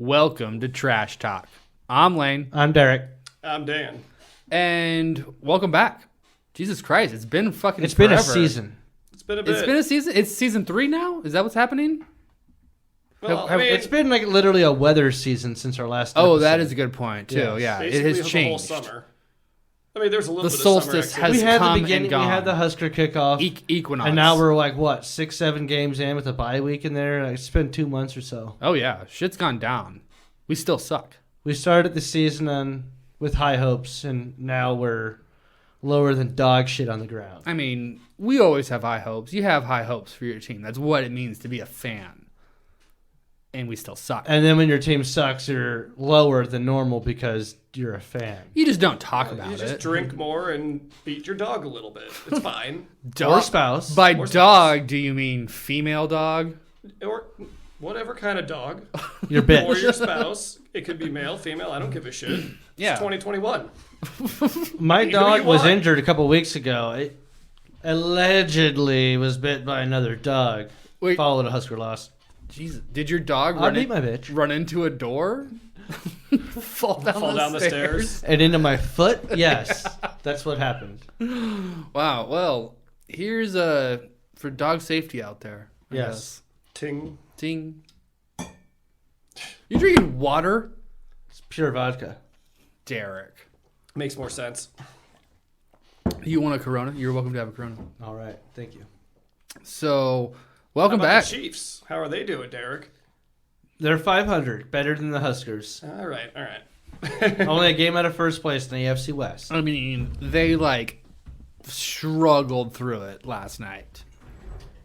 Welcome to Trash Talk. I'm Lane. I'm Derek. I'm Dan. And welcome back. Jesus Christ, it's been fucking It's forever. been a season. It's been a bit. It's been a season? It's season 3 now? Is that what's happening? Well, It's been like literally a weather season since our last episode. Oh, that is a good point, too. Yes. Yeah, it basically has the whole changed. summer. I mean, there's a little The bit of solstice summer has We had come the beginning, and gone. we had the Husker kickoff, Equinox. and now we're like, what, 6-7 games in with a bye week in there? Like, it's been 2 months or so. Oh, yeah. Shit's gone down. We still suck. We started the season with high hopes, and now we're lower than dog shit on the ground. I mean, we always have high hopes. You have high hopes for your team. That's what it means to be a fan. And we still suck. And then when your team sucks, you're lower than normal because you're a fan. You just don't talk about You it. just drink more and beat your dog a little bit. It's fine. Or spouse. By Or spouse. dog, do you mean female dog? Or whatever kind of dog. Your bitch. Or your spouse. It could be male, female. I don't give a shit. Yeah. It's 2021. My Who dog you was want? injured a couple weeks ago. It allegedly was bit by another dog. Wait. Followed a Husker loss. Jesus, did your dog I'll beat my bitch. run into a door? Fall down the stairs? And into my foot? Yes. That's what happened. Wow. Well, here's for dog safety out there. I Yes. guess. Ting. Ting. You drinking water, It's pure vodka. Derek? Makes more sense. You want a Corona? You're welcome to have a Corona. All right. Thank you. So, How welcome about back. the Chiefs? How are they doing, Derek? They're 500. Better than the Huskers. All right. Only a game out of first place in the AFC West. I mean, they struggled through it last night.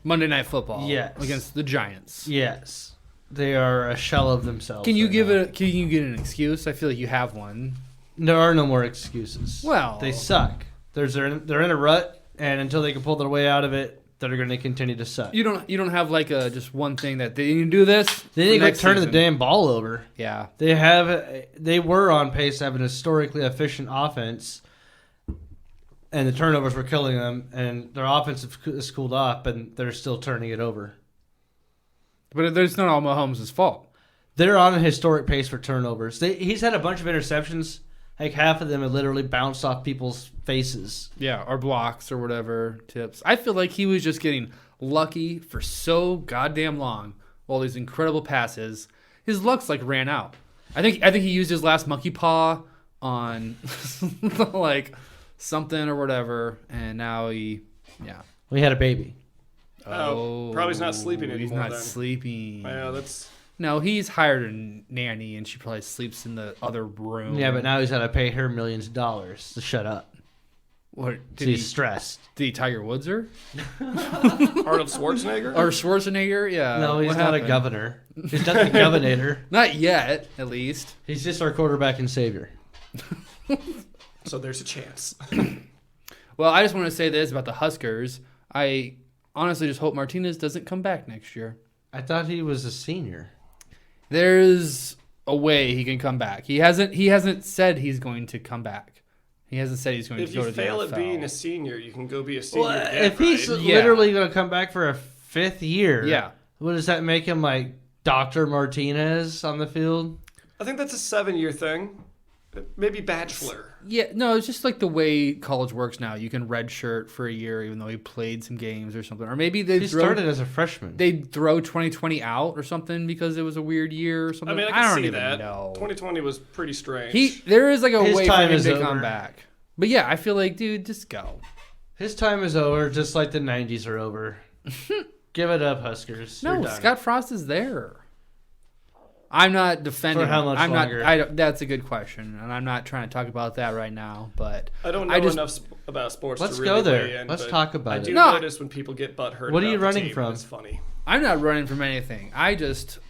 Monday Night Football. Yes. Against the Giants. Yes. They are a shell of themselves. Can you right now. Can you get an excuse? I feel like you have one. There are no more excuses. Well, They suck. They're in a rut, and until they can pull their way out of it, they're going to continue to suck. You don't have just one thing that they need to do this. They need to turn the damn ball over. Yeah. They were on pace to have an historically efficient offense, and the turnovers were killing them, and their offense has cooled off, and they're still turning it over. But it's not all Mahomes' fault. They're on a historic pace for turnovers. He's had a bunch of interceptions. Like half of them have literally bounced off people's faces. Yeah, or blocks or whatever tips. I feel like he was just getting lucky for so goddamn long. All these incredible passes, his luck's ran out. I think he used his last monkey paw on something or whatever, and now We had a baby. Oh, probably he's not sleeping He's anymore not then. sleeping. Yeah, that's... No, he's hired a nanny, and she probably sleeps in the other room. Yeah, but now he's got to pay her millions of dollars to shut up. What, He's stressed. did he Tiger Woods her? Arnold Schwarzenegger? Or Schwarzenegger? Yeah. No, he's what not a happened? governor. He's not the governor. Not yet, at least. He's just our quarterback and savior. So there's a chance. Well, I just want to say this about the Huskers. I honestly just hope Martinez doesn't come back next year. I thought he was a senior. There's a way he can come back. He hasn't said he's going to come back. He hasn't said he's going If to go you to the fail NFL. at being a senior, you can go be a senior Well, again, if he's right? Yeah. literally going to come back for a fifth year, Yeah. what does that make him, like Dr. Martinez on the field? I think that's a 7-year thing. Maybe bachelor. Yeah, no, it's just the way college works now. You can redshirt for a year even though he played some games or something. Or maybe He started as a freshman. they'd throw 2020 out or something because it was a weird year or I something. mean, I can don't see even that. know. 2020 was pretty strange. There is a His way for time him is to come over. back. But yeah, I feel like, dude, just go. His time is over, just like the 90s are over. Give it up, Huskers. You're No, done. Scott Frost is there. I'm not defending. For how much I'm longer? Not. That's a good question, and I'm not trying to talk about that right now. But I don't know enough about sports Let's to really go there. weigh in, Let's but talk about I it. do No. notice when people get butthurt. What are you about the running team, from? It's funny. I'm not running from anything. I just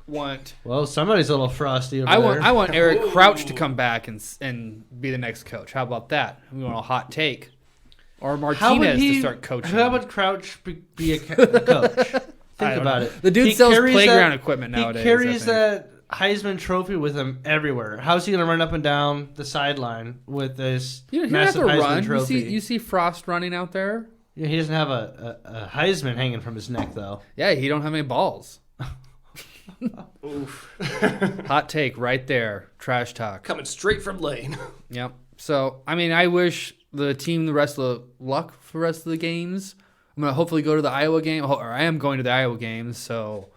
want. Well, somebody's a little frosty over I there. want Eric Ooh. Crouch to come back and be the next coach. How about that? We want a hot take, or Martinez to start coaching. How would Crouch be a coach? I Think don't about know. it. The dude He sells carries playground that- equipment nowadays. He I carries think. that Heisman Trophy with him everywhere. How's he going to run up and down the sideline with this You don't have massive to Heisman run. Trophy? You see Frost running out there. Yeah, he doesn't have a Heisman hanging from his neck, though. Yeah, he don't have any balls. Oof. Hot take right there. Trash talk. Coming straight from Lane. Yep. So, I mean, I wish the team the rest of the luck for the rest of the games. I'm going to hopefully go to the Iowa game, or I am going to the Iowa games, so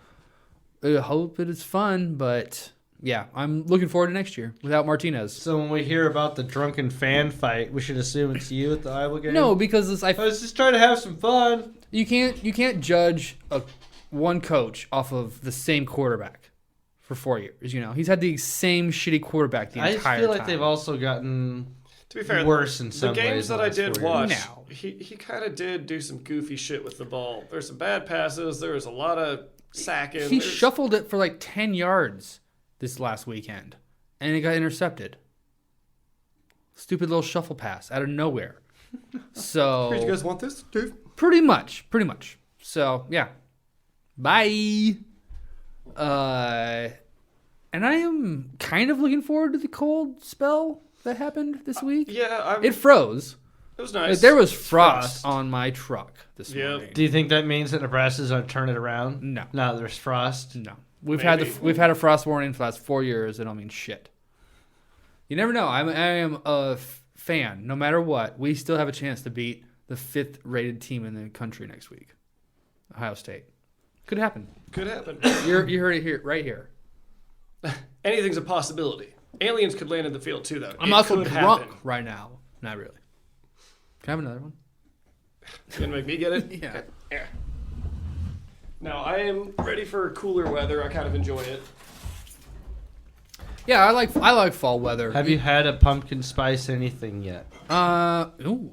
I hope it is fun, but yeah, I'm looking forward to next year without Martinez. So when we hear about the drunken fan fight, we should assume it's you at the Iowa game? No, because I was just trying to have some fun. you can't judge one coach off of the same quarterback for 4 years. You know, he's had the same shitty quarterback the I entire just time. feel like they've also gotten To be fair, worse in some the games ways that the I last did 4 watch, years. No. he kind of did do some goofy shit with the ball. There's some bad passes. There was a lot of sacking. He There's- shuffled it for like 10 yards this last weekend, and it got intercepted. Stupid little shuffle pass out of nowhere. So Here, you guys want this, Dave? pretty much. So yeah, bye. And I am kind of looking forward to the cold spell that happened this week. Yeah, It froze. it was Like, nice. there was frost on my truck this Yeah. morning. Do you think that means that Nebraska's going to turn it around? No. Now that there's frost? No, we've Maybe. had a frost warning for the last 4 years. It don't mean shit. You never know. I am a fan. No matter what, we still have a chance to beat the 5th rated team in the country next week, Ohio State. Could happen. Could happen. You heard it here, right here. Anything's a possibility. Aliens could land in the field too, though. I'm It also could drunk happen. right now. Not really. Can I have another one? You gonna make me get it? Yeah. Yeah. Now I am ready for cooler weather. I kind of enjoy it. Yeah, I like fall weather. Have you had a pumpkin spice anything yet? Ooh.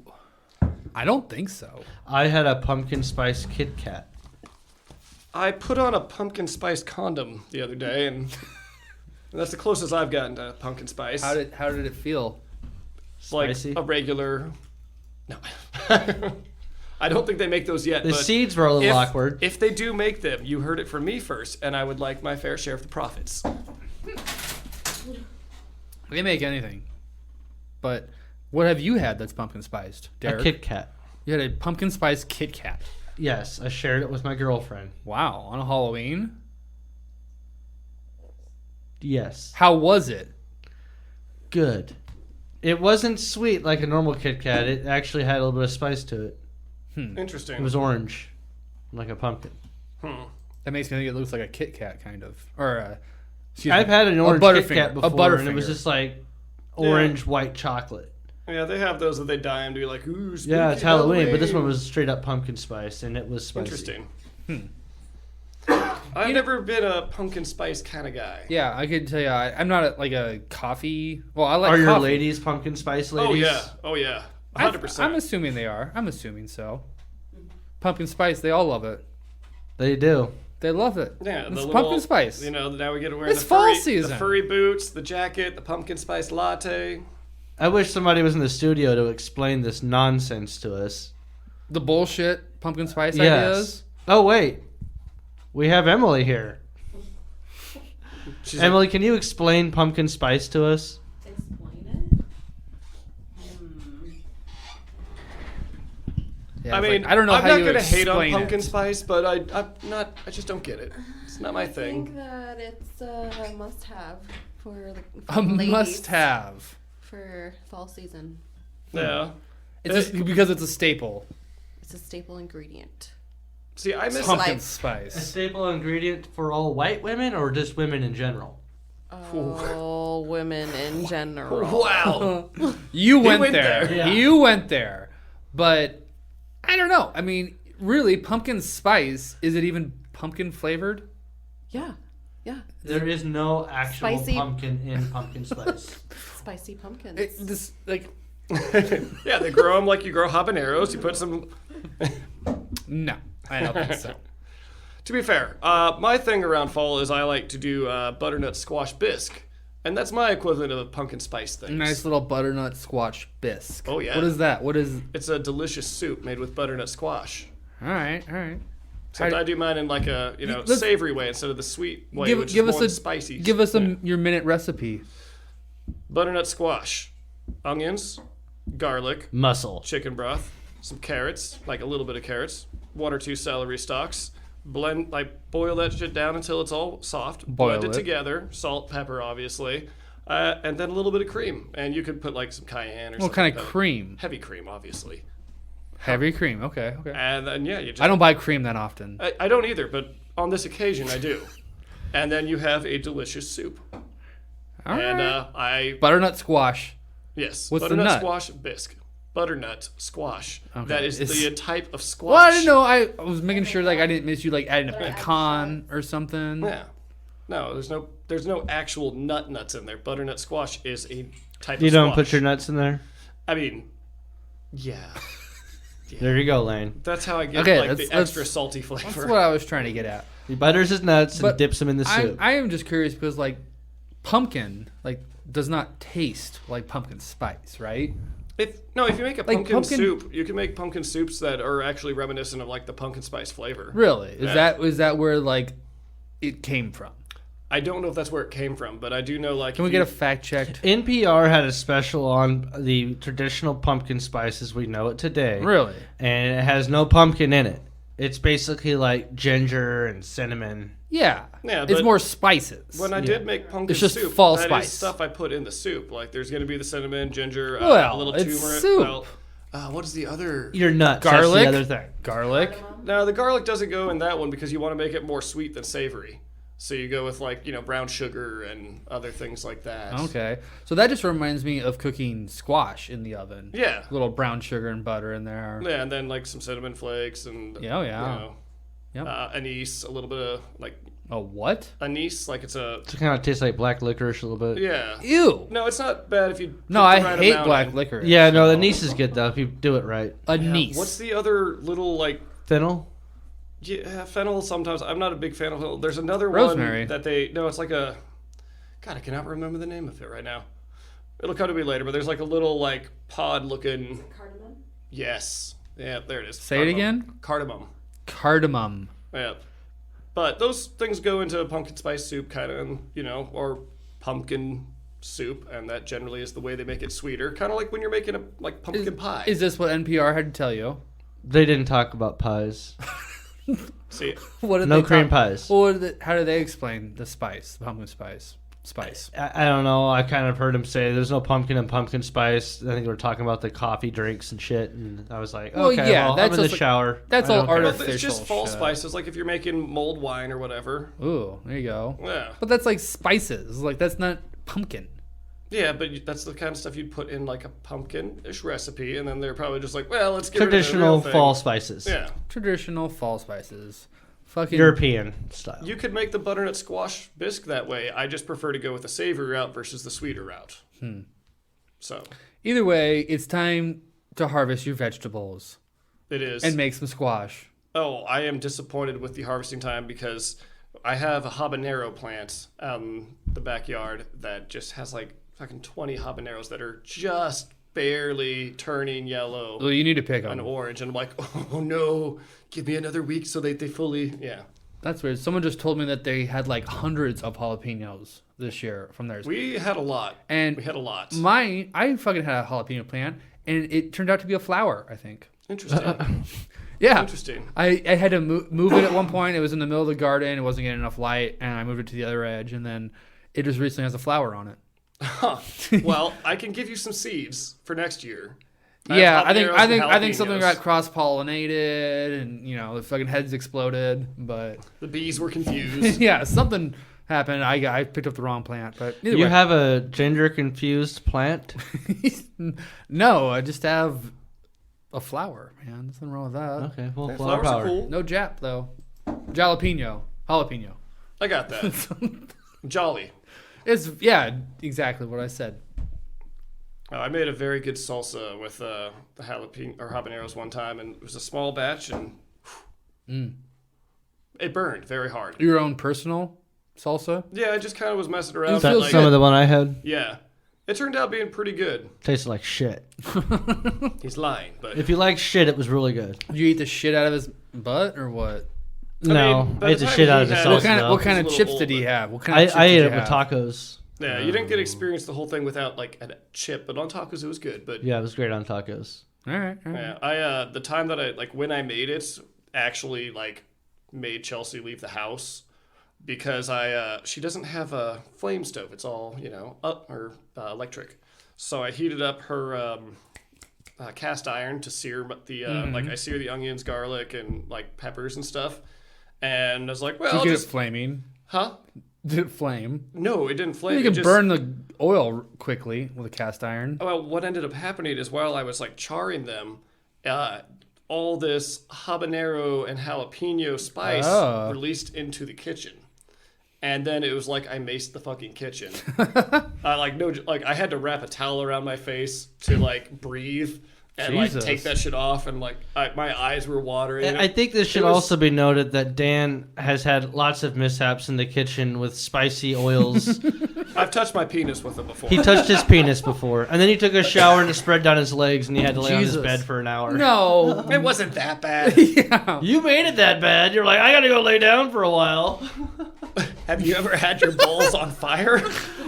I don't think so. I had a pumpkin spice Kitkat. I put on a pumpkin spice condom the other day, and that's the closest I've gotten to pumpkin spice. How did it feel? It's like Spicy? a regular. No, I don't think they make those yet. The but seeds were a little awkward. If they do make them, you heard it from me first, and I would like my fair share of the profits. They make anything. But what have you had that's pumpkin spiced, A Derek? Kit Kat. You had a pumpkin spice Kit Kat. Yes, I shared it with my girlfriend. Wow, on a Halloween? Yes. How was it? Good. It wasn't sweet like a normal Kit Kat. It actually had a little bit of spice to it. Interesting. It was orange, like a pumpkin. That makes me think it looks like a Kit Kat kind of, or excuse I've me, had an a orange Kit Butterfinger, Kat a before, and it was Butterfinger. just like orange white chocolate. Yeah, they have those that they dye them to be like, ooh, spooky Yeah, it's Halloween, but this one was straight up pumpkin spice, and it was spicy. Interesting. I've never been a pumpkin spice kind of guy. Yeah, I could tell you, I'm not like a coffee. Well, I like. Are your coffee. ladies pumpkin spice ladies? Oh yeah, I'm 100%. assuming they are. I'm assuming so. Pumpkin spice, they all love it. They do. They love it. Yeah, It's the little, pumpkin spice. You know, now we get to wear It's the fall furry, season. the furry boots, the jacket, the pumpkin spice latte. I wish somebody was in the studio to explain this nonsense to us. The bullshit pumpkin spice Yes. ideas. Oh, wait. We have Emily here. She's Emily, can you explain pumpkin spice to us? Explain Yeah, I it's mean, like, I don't know I'm how not you gonna hate on explain pumpkin it. spice, but I just don't get it. It's not my I thing. think that it's a must-have for the A ladies must-have. for fall season. Yeah. It's just because it's a staple. It's a staple ingredient. See, I miss Pumpkin like- A spice. staple ingredient for all white women or just women in general? All women in general. Wow. You went, went there. there. Yeah. You went there. But I don't know. I mean, really, pumpkin spice, is it even pumpkin flavored? Yeah, yeah. There is no actual Spicy. pumpkin in pumpkin spice. Spicy pumpkins. This like Yeah, they grow them like you grow habaneros. You put some. no, I don't think so. To be fair, my thing around fall is I like to do butternut squash bisque, and that's my equivalent of a pumpkin spice thing. Nice little butternut squash bisque. Oh, yeah. What is that? What is? It's a delicious soup made with butternut squash. All right. Except I do mine in like a Let's- savory way instead of the sweet way, Give, which give is us more a spicy. Give us Yeah. your minute recipe. Butternut squash, onions, garlic, Muscle. chicken broth, some carrots, like a little bit of carrots, 1 or 2 celery stalks, boil that shit down until it's all soft. Boil Blend it it. together. Salt, pepper, obviously. And then a little bit of cream. And you could put like some cayenne or What something. kind of like that. cream? Heavy cream, obviously. Heavy cream. Okay. And then, yeah, you just. I don't buy cream that often. I don't either, but on this occasion I do. And then you have a delicious soup. All And right. Butternut squash. yes, What's the butternut nut? squash bisque. Butternut squash. Okay. That is It's- the type of squash. Well, I didn't know. I was making sure like I didn't miss you like adding a pecan or something. Yeah. No, there's no actual nuts in there. Butternut squash is a type You of don't squash. put your nuts in there? I mean, yeah. There you go, Lane. That's how I get Okay, like that's- the extra salty That's flavor. what I was trying to get at. He butters his nuts But and dips them in the I, soup. I am just curious because like pumpkin like does not taste like pumpkin spice, right? If you make a Like pumpkin, pumpkin- soup, you can make pumpkin soups that are actually reminiscent of like the pumpkin spice flavor. Really? Is Yeah. that where like it came from? I don't know if that's where it came from, but I do know like Can we get a fact checked? NPR had a special on the traditional pumpkin spice as we know it today. Really? And it has no pumpkin in it. It's basically like ginger and cinnamon. Yeah. Yeah, It's but more spices. when I did make pumpkin It's just soup, fall that is spice. stuff I put in the soup. Like there's going to be the cinnamon, ginger, a Well, little it's turmeric. soup. Well, what is the other? Your nuts. Garlic? That's the other thing. Garlic. No, the garlic doesn't go in that one because you want to make it more sweet than savory. So you go with like brown sugar and other things like that. Okay. So that just reminds me of cooking squash in the oven. Yeah. A little brown sugar and butter in there. Yeah, and then like some cinnamon flakes and Yeah, oh, yeah. Yep. anise, a little bit of like A what? anise, like it's a It kind of tastes like black licorice a little bit. yeah. Ew. No, it's not bad if you. No, put I the right hate amount black in. licorice. Yeah, no, the anise is good though if you do it right. Anise. What's the other little like? Fennel? Yeah, fennel. Sometimes I'm not a big fan of fennel. There's another Rosemary. one that they. No, it's like a. God, I cannot remember the name of it right now. It'll come to me later, but there's like a little like pod looking. Cardamom. Yes. Yeah, there it is. Say it again? Cardamom. Cardamom. Yeah. But those things go into pumpkin spice soup, kind of, or pumpkin soup, and that generally is the way they make it sweeter. Kind of like when you're making a pumpkin pie. Is this what NPR had to tell you? They didn't talk about pies. See, What did No they cream talk- pies. Well, how do they explain the spice, the pumpkin spice? I don't know. I kind of heard him say there's no pumpkin in pumpkin spice. I think they were talking about the coffee drinks and shit, and I was like, Well, okay, yeah, well, that's I'm in the just like- shower. that's I all don't care. artificial. it's just fall shit. spices, like if you're making mulled wine or whatever. Ooh, there you go. Yeah. But that's like spices. Like that's not pumpkin. Yeah, but that's the kind of stuff you'd put in like a pumpkin-ish recipe, and then they're probably just like, well, let's get Traditional rid of the real fall thing. spices. Yeah. Traditional fall spices. Fucking European style. You could make the butternut squash bisque that way. I just prefer to go with the savory route versus the sweeter route. So Either way, it's time to harvest your vegetables it is. and make some squash. Oh, I am disappointed with the harvesting time because I have a habanero plant out in the backyard that just has like fucking 20 habaneros that are just barely turning yellow Well, you need to pick and them. orange. And I'm like, oh no, give me another week so they fully, yeah. That's weird. Someone just told me that they had like hundreds of jalapenos this year from theirs. We had a lot. And we had a lot. I fucking had a jalapeno plant, and it turned out to be a flower, I think. Interesting. Yeah. Interesting. I had to move it at one point. It was in the middle of the garden. It wasn't getting enough light, and I moved it to the other edge, and then it just recently has a flower on it. Huh. Well, I can give you some seeds for next year. Yeah, have habaneros I and think something jalapenos. got cross pollinated, and the fucking heads exploded. But The bees were confused. yeah, something happened. I picked up the wrong plant, but either You way. have a ginger confused plant? No, I just have a flower, man. Nothing wrong with that. Okay, well, flower Flowers power. are cool. No Jap though. Jalapeno. I got that. Jolly. It's exactly what I said. I made a very good salsa with the jalapeno or habaneros one time, and it was a small batch, and it burned very hard. Your own personal salsa? Yeah, I just kind of was messing around. Is that but, like, some of the one I had? yeah, it turned out being pretty good. Tasted like shit. He's lying, but If you like shit, it was really good. Did you eat the shit out of his butt or what? No, by I ate the the time shit he out of the had- salsa. What kind It of was a chips little did he old, have? What kind of chips I did ate you it with have? tacos. yeah, you didn't get to experience the whole thing without like a chip. But on tacos, it was good. But Yeah, it was great on tacos. All right. yeah, the time that when I made it, actually made Chelsea leave the house because she doesn't have a flame stove. It's all, electric. So I heated up her cast iron to sear the I sear the onions, garlic, and like peppers and stuff. And I was like, well, Did I'll you get just it flaming? huh? Did it flame? No, it didn't flame. You can burn the oil quickly with a cast iron. Well, what ended up happening is while I was like charring them, all this habanero and jalapeno spice released into the kitchen. And then it was like I maced the fucking kitchen. I had to wrap a towel around my face to like breathe and like take that shit off, and like my eyes were watering. I think this should also be noted that Dan has had lots of mishaps in the kitchen with spicy oils. I've touched my penis with it before. He touched his penis before, and then he took a shower and spread down his legs, and he had to lay on his bed for an hour. No, it wasn't that bad. Yeah. You made it that bad. You're like, I gotta go lay down for a while. Have you ever had your balls on fire?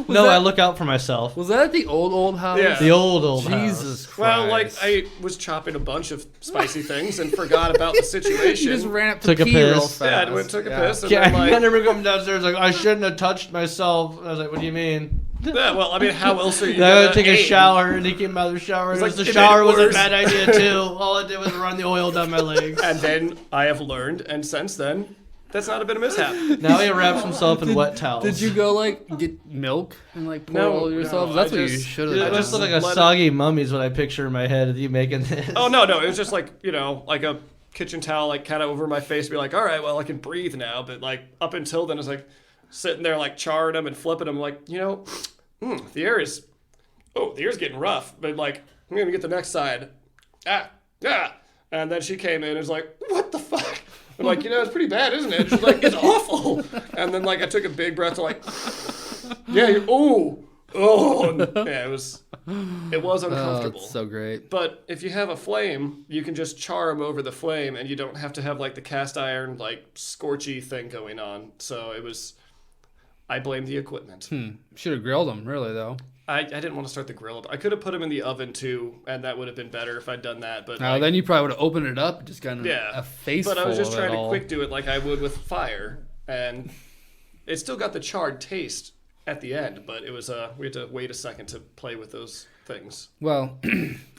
I look out for myself. Was that at the old house? Yeah. The old Jesus house. Christ. Well, like I was chopping a bunch of spicy things and forgot about the situation. You just ran up to Took a pee piss. real fast. Yeah, I went took a piss. And Yeah, then, like, I remember coming downstairs like, I shouldn't have touched myself. I was like, what do you mean? yeah, well, I mean, how else are you I gonna had to take a aim? shower, and he came out of the shower. And It's the like, it shower made it was a worse. bad idea too. All I did was run the oil down my legs. And then I have learned, and since then, that's not been a mishap. Now he wraps himself in wet towels. Did you go like get milk and like pour No, all over yourself? no, That's I what you just- should Dude, have it done. just looked like a Let it- soggy mummy is what I picture in my head of you making this. Oh no, it was just like like a kitchen towel, like kind of over my face, be like, all right, well, I can breathe now. But like up until then, it's like sitting there, like charring them and flipping them, like the air's getting rough. But like I'm gonna get the next side, and then she came in and was like, what the fuck? I'm like, it's pretty bad, isn't it? She's like, it's awful. And then like I took a big breath to like, yeah, it was uncomfortable. It's so great. But if you have a flame, you can just char them over the flame, and you don't have to have like the cast iron like scorchy thing going on. So I blame the equipment. Should have grilled them, really though. I didn't want to start the grill. I could have put them in the oven too, and that would have been better if I'd done that. But Then you probably would have opened it up, just gotten a face. But I was just of trying it to all. quick do it like I would with fire, and it still got the charred taste at the end. But it was we had to wait a second to play with those things. Well,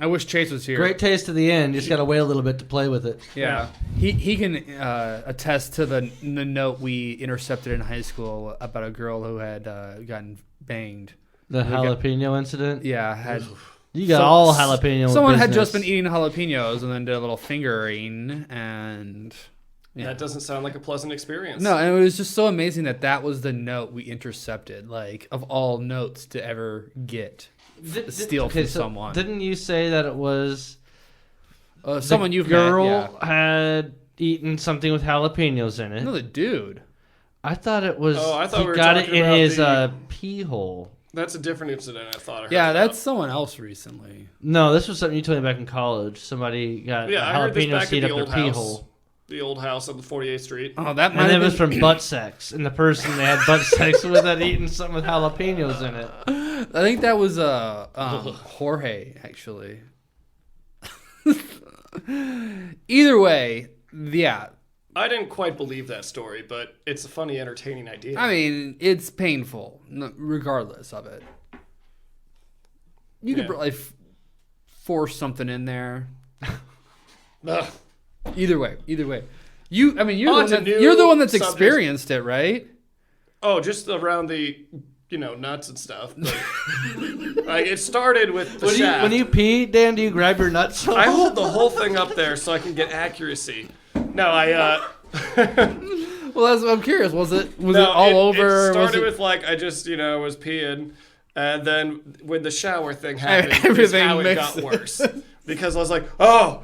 I wish Chase was here. Great taste at the end. You just got to wait a little bit to play with it. Yeah, he can attest to the note we intercepted in high school about a girl who had gotten banged. The jalapeno incident. Yeah, You got all jalapeno. Someone had business. just been eating jalapenos and then did a little fingering, and That doesn't sound like a pleasant experience. no, and it was just so amazing that was the note we intercepted, like of all notes to ever get steal from someone. Didn't you say that it was Someone you've girl met? Yeah. had eaten something with jalapenos in it? No, the dude. I thought it was. Oh, I thought he we were got it talking in about his the- pee hole. That's a different incident I thought I heard Yeah, about. that's someone else recently. No, this was something you told me back in college. Somebody got Yeah, a I heard this jalapeno back seed at up the their old pee house. hole. The old house on the 48th Street. Oh, that might And it have was been from butt sex, and the person they had butt sex with had eaten something with jalapenos in it. I think that was Jorge, actually. Either way, yeah. I didn't quite believe that story, but it's a funny, entertaining idea. I mean, it's painful, regardless of it. You could Yeah. probably force something in there. Ugh. Either way. You're On the to you're the one new that's subjects. experienced it, right? Oh, just around the, nuts and stuff. But, like, it started with the shaft. When you pee, Dan, do you grab your nuts? I hold the whole thing up there so I can get accuracy. No, Well, I'm curious. Was it no, all over? It started was it, with like I just was peeing, and then when the shower thing happened, Everything is how it mixed. got worse because I was like, oh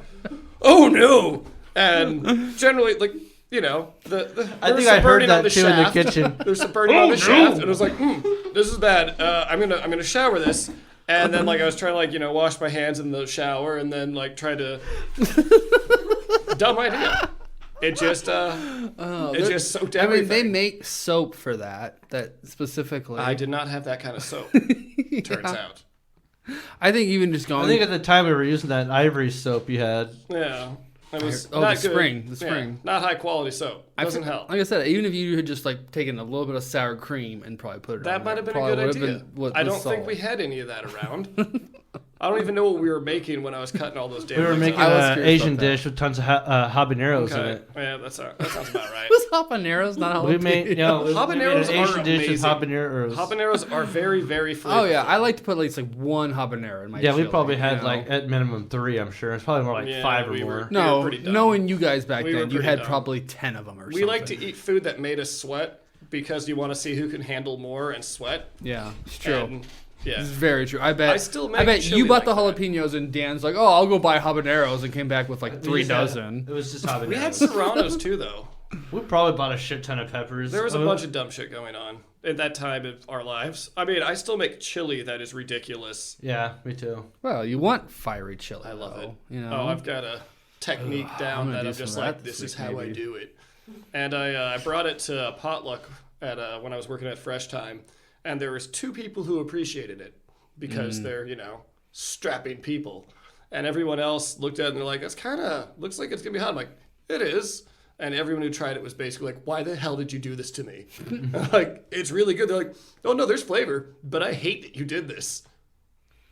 no, and generally like I think I heard that too in the kitchen. There's some burning on the shaft, and I was like, this is bad. I'm gonna shower this. And then, like, I was trying to, wash my hands in the shower, and then, like, try to. Dumb idea. It just soaked everything. I mean, they make soap for that specifically. I did not have that kind of soap. Turns out. I think even just going. I think at the time we were using that ivory soap you had. Yeah. It was The not good. spring. The Yeah, spring. not high quality soap. Doesn't help. Like I said, even if you had just like taken a little bit of sour cream and probably put it on That might there, have been a probably good would have idea. been with I don't salt. think we had any of that around. I don't even know what we were making when I was cutting all those damn We were things making out. I was an curious Asian about that. dish with tons of habaneros in Okay. it. Yeah, that sounds about right. It was habaneros, not jalapenos. We made Habaneros an Asian are dish with amazing. habaneros. Habaneros are very, very flavorful. Oh yeah, I like to put at least like one habanero in my Yeah, we chili, probably had you know? like at minimum 3. I'm sure it's probably more like Yeah, 5 or we more. were- No, pretty dumb. knowing you guys back We were then, you pretty had dumb. probably 10 of them or We something. like to eat food that made us sweat because you want to see who can handle more and sweat. Yeah, it's true. And, yeah. It's very true. I bet. I still make bet chili you bought like the that. jalapenos and Dan's like, oh, I'll go buy habaneros and came back with like We 3 just had- dozen. It was just habaneros. We had serranos too, though. We probably bought a shit ton of peppers. There was a bunch of dumb shit going on at that time of our lives. I mean, I still make chili that is ridiculous. Yeah, me too. Well, you want fiery chili. I love though, it. You know. Oh, I've got a technique I'm down gonna that do I'm some just of like, that this this is week, how I maybe. do it. And I brought it to a potluck at when I was working at Fresh Time, and there was 2 people who appreciated it because they're strapping people, and everyone else looked at it and they're like, "That's kind of looks like it's gonna be hot." I'm like, "It is." And everyone who tried it was basically like, "Why the hell did you do this to me?" I'm like, "It's really good." They're like, "Oh no, there's flavor, but I hate that you did this."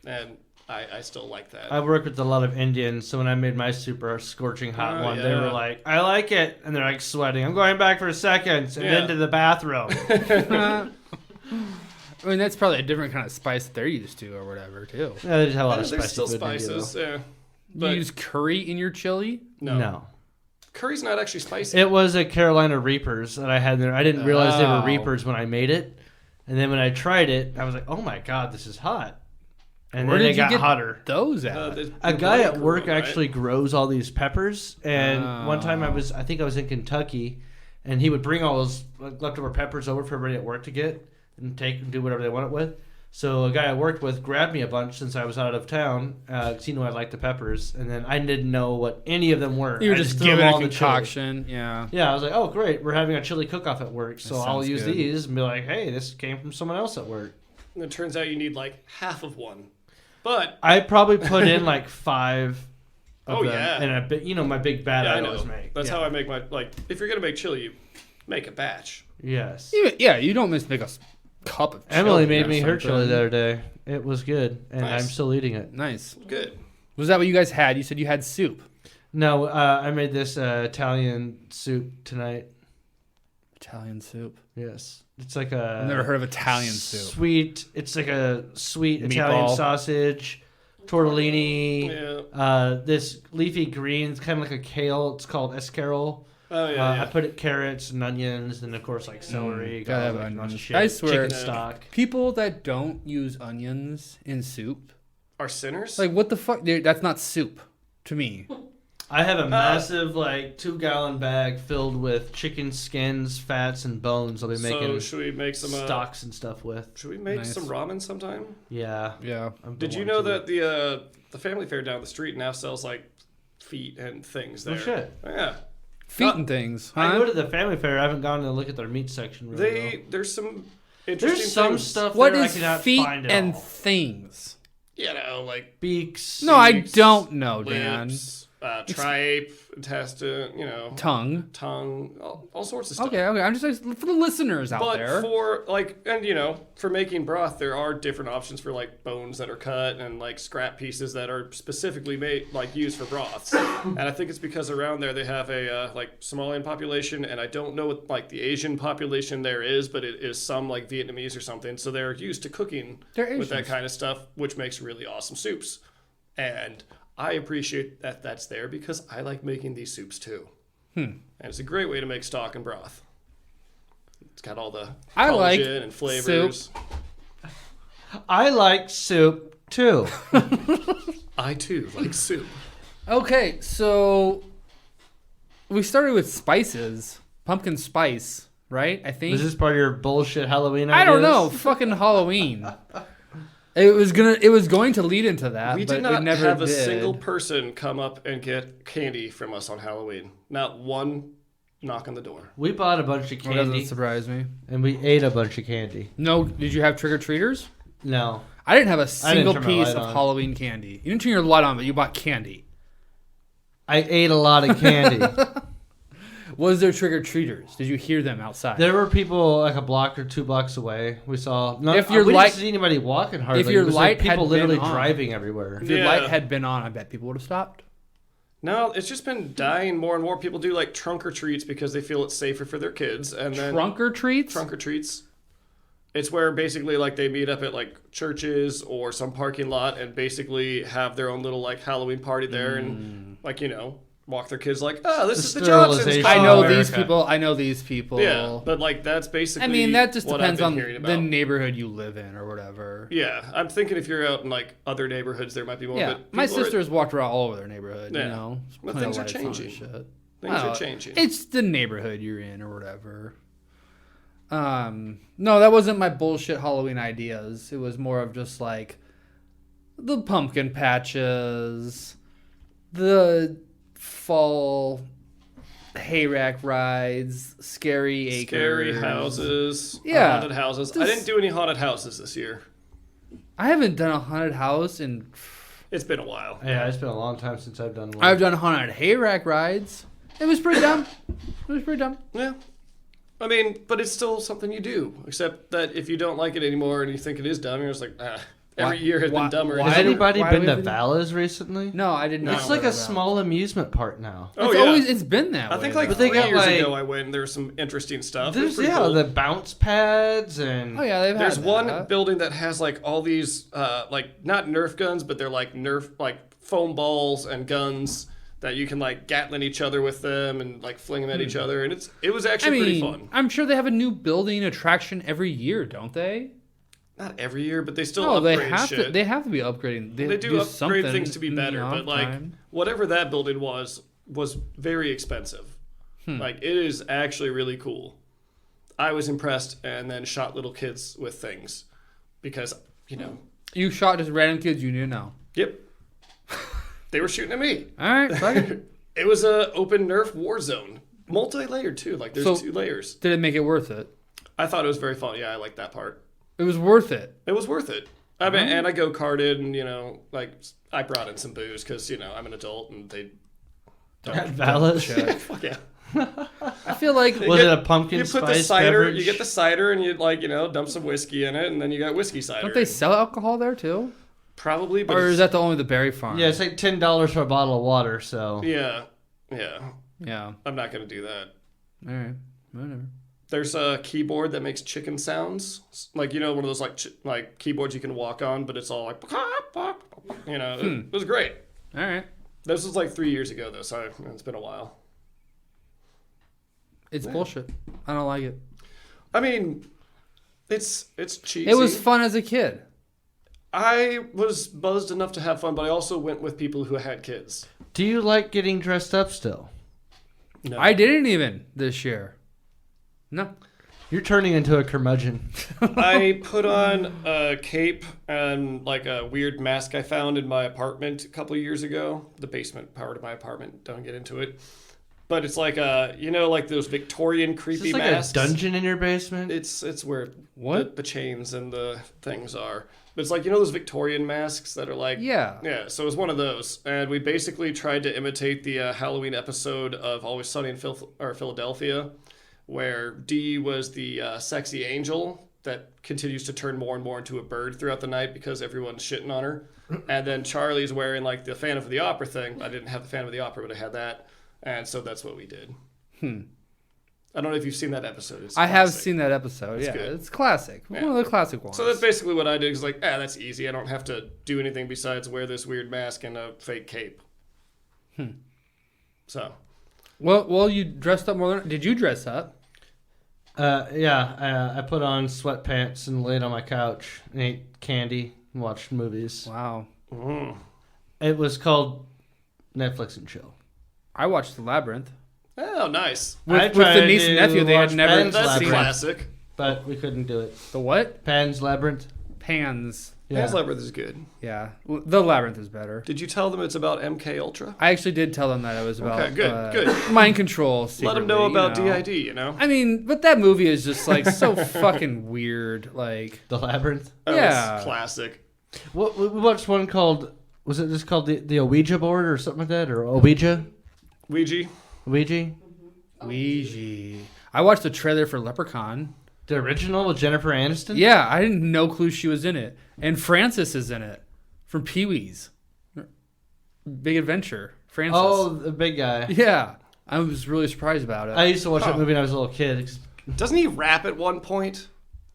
And I still like that. I work with a lot of Indians, so when I made my super scorching hot Oh, one, they yeah. were like, "I like it," and they're like sweating. I'm going back for seconds and Yeah. into the bathroom. I mean, that's probably a different kind of spice that they're used to or whatever too. Yeah, they just have a lot of There's spicy still food in India, spices, though. yeah. You But use curry in your chili? no. Curry's not actually spicy. It was a Carolina Reapers that I had there. I didn't realize they were Oh. Reapers when I made it, and then when I tried it, I was like, "Oh my god, this is hot!" And Where then did it you got get hotter. those at? A guy at work Right? actually grows all these peppers, and one time I think I was in Kentucky, and he would bring all those leftover peppers over for everybody at work to get and take and do whatever they want it with. So a guy I worked with grabbed me a bunch since I was out of town, because he knew I liked the peppers, and then I didn't know what any of them were. You were I just threw them giving a all in the chili. concoction. Yeah. Yeah, I was like, "Oh, great, we're having a chili cook-off at work, so That I'll sounds use good. these and be like, hey, this came from someone else at work." And it turns out you need like half of one. But I probably put in like 5 of Oh, them, yeah. and a bit, my big bad yeah, I I know. always make. That's Yeah. how I make my if you're gonna make chili, you make a batch. Yes. Yeah, you don't just make a cup of chili. Emily made or me her chili something. the other day. It was good, and Nice. I'm still eating it. Nice. Good. Was that what you guys had? You said you had soup. No, I made this Italian soup tonight. Italian soup. Yes, it's like a. I've never heard of Italian soup. Sweet. It's like a sweet Italian Meatball. sausage, tortellini. Yeah. This leafy green. It's kind of like a kale. It's called escarole. Oh yeah. I yeah. put it carrots and onions, and of course like celery. gotta have garlic, a bunch onions. of shit. I swear- chicken Yeah. stock. People that don't use onions in soup, Are sinners? like what the fuck? Dude, that's not soup to me. I have a massive 2-gallon bag filled with chicken skins, fats, and bones. I'll be making so should we make some stocks and stuff with. Should we make Nice. some ramen sometime? Yeah. Yeah. Did you know that the family fair down the street now sells like feet and things there? Oh shit! Yeah. Feet and things, I huh? go to the family fair. I haven't gone to look at their meat section. Really well. There's some interesting There's some things. stuff What there I is cannot feet find at and all. things? Like Beaks. No, I Cheeks, don't know, Dan. lips, tripe, intestine, Tongue. tongue, all sorts of stuff. Okay. I'm just like, for the listeners out But there. for for making broth, there are different options for like bones that are cut and like scrap pieces that are specifically made used for broths. And I think it's because around there they have a Somalian population, and I don't know what the Asian population there is, but it is some like Vietnamese or something. So they're used to cooking They're with that Asians. kind of stuff, which makes really awesome soups. And I appreciate that that's there because I like making these soups too. And it's a great way to make stock and broth. It's got all the I like collagen and flavors. I like soup too. I too like soup. Okay, so we started with spices, pumpkin spice, right? I think. Is this part of your bullshit Halloween? I don't ideas? know. Fucking Halloween. It was going to lead into that, We but did not it never have a did. single person come up and get candy from us on Halloween. Not one knock on the door. We bought a bunch of Well, doesn't candy surprise me. and we ate a bunch of candy. No, did you have trick or treaters? No. I didn't have a single turn my piece light of on. Halloween candy. You didn't turn your light on, but you bought candy. I ate a lot of candy. Was there trick-or-treaters? Did you hear them outside? There were people like a block or 2 blocks away. We saw. If your we light- didn't see anybody walking hardly. if your It was light had people been literally on. driving everywhere. If your Yeah. light had been on, I bet people would have stopped. No, it's just been dying more and more. People do like trunk or treats because they feel it's safer for their kids, and then Trunk or treats? trunk or treats. It's where basically like they meet up at like churches or some parking lot and basically have their own little like Halloween party there and like walk their kids like, oh, this The is the Johnsons. sterilization. I Oh, know America. these people. I know these people. Yeah, but like that's basically. I mean, that just what depends I've on been hearing the about. neighborhood you live in or whatever. Yeah, I'm thinking if you're out in like other neighborhoods, there might be more. Yeah, but my people are- sister's walked around all over their neighborhood. Yeah. You know, Well, plenty of things are lights on and changing. shit. Things I are don't know. changing. It's the neighborhood you're in or whatever. No, that wasn't my bullshit Halloween ideas. It was more of just like the pumpkin patches, the fall hayrack rides, scary acres, Scary houses, Yeah. haunted houses. I didn't do any haunted houses this year. I haven't done a haunted house in. It's been a while. Yeah, it's been a long time since I've done one. I've done haunted hayrack rides. It was pretty dumb. It was pretty dumb. Yeah. I mean, but it's still something you do. Except that if you don't like it anymore and you think it is dumb, you're just like, every Why- year has why- been dumber. why Has do- anybody why been do to we- Vallas recently? No, I didn't. It's like a small amusement park now. Oh, It's yeah. always it's been that way. I think like But they 3 got, years like- ago I went and there was some interesting stuff. It was There's pretty cool. the bounce pads and Oh yeah, they've There's had one that. building that has like all these like not Nerf guns, but they're like Nerf like foam balls and guns that you can like Gatlin each other with them and like fling them at each other, and it was I actually pretty mean, fun. I'm sure they have a new building attraction every year, don't they? Not every year, but they still No, they upgrade have shit. to. They have to be upgrading. They do upgrade something things to be better, on but like time. whatever that building was very expensive. Like it is actually really cool. I was impressed, and then shot little kids with things because You shot just random kids you knew now. yep, they were shooting at me. All right, fuck it. It was a open Nerf war zone, multi-layered too. Like there's So- 2 layers. Did it make it worth it? I thought it was very fun. Yeah, I liked that part. It was worth it. It was worth it. I mean, and I go karted, and like I brought in some booze because I'm an adult, and they at Vallas. fuck yeah. I feel like Was it a pumpkin You put spice the cider, beverage? you get the cider, and you dump some whiskey in it, and then you got whiskey cider. don't they sell alcohol there too, Probably, but or it's- is that the only the berry farm? Yeah, it's like $10 for a bottle of water. So yeah. Yeah. I'm not gonna do that. All right. Whatever. There's a keyboard that makes chicken sounds, like one of those like keyboards you can walk on, but it's all like it was great. All right. This was like 3 years ago though, so it's been a while. It's bullshit. I don't like it. I mean, it's cheesy. It was fun as a kid. I was buzzed enough to have fun, but I also went with people who had kids. do you like getting dressed up still? No. I didn't even this year. No. You're turning into a curmudgeon. I put on a cape and like a weird mask I found in my apartment a couple of years ago. The basement part of my apartment. Don't get into it. But it's like like those Victorian Is creepy this like masks. a dungeon in your basement? It's where What? the chains and the things are. But it's like those Victorian masks that are like Yeah. Yeah, so it was one of those, and we basically tried to imitate the Halloween episode of Always Sunny in Philadelphia, where Dee was the sexy angel that continues to turn more and more into a bird throughout the night because everyone's shitting on her, and then Charlie's wearing like the Phantom of the Opera thing. I didn't have the Phantom of the Opera, but I had that, and so that's what we did. I don't know if you've seen that episode. It's I have classic. seen that episode. It's Yeah, good. it's classic. Yeah. One of the classic ones. So that's basically what I did. Is like, that's easy. I don't have to do anything besides wear this weird mask and a fake cape. So, well, you dressed up more than. Did you dress up? I put on sweatpants and laid on my couch and ate candy and watched movies. Wow. It was called Netflix and Chill. I watched The Labyrinth. oh, nice. I With tried the niece to and nephew, they had watch never Pan's That's seen Labyrinth, classic. but we couldn't do it. The what? Pan's Labyrinth. Pans. Yeah. Pan's Labyrinth is good. Yeah. The Labyrinth is better. Did you tell them it's about MK Ultra? I actually did tell them that it was about Okay, good. mind control. Let them know secretly, about you know. DID. I mean, but that movie is just like so fucking weird. Like, The Labyrinth. Oh, Yeah. it's classic. We watched one called, was it just called the Ouija board or something like that? Or Ouija? Ouija. Ouija? Ouija. I watched the trailer for Leprechaun. The original with Jennifer Aniston? Yeah, I didn't no clue she was in it. And Francis is in it from Pee-wee's Big Adventure. Francis. Oh, the big guy. Yeah. I was really surprised about it. I used to watch that movie when I was a little kid. Doesn't he rap at one point?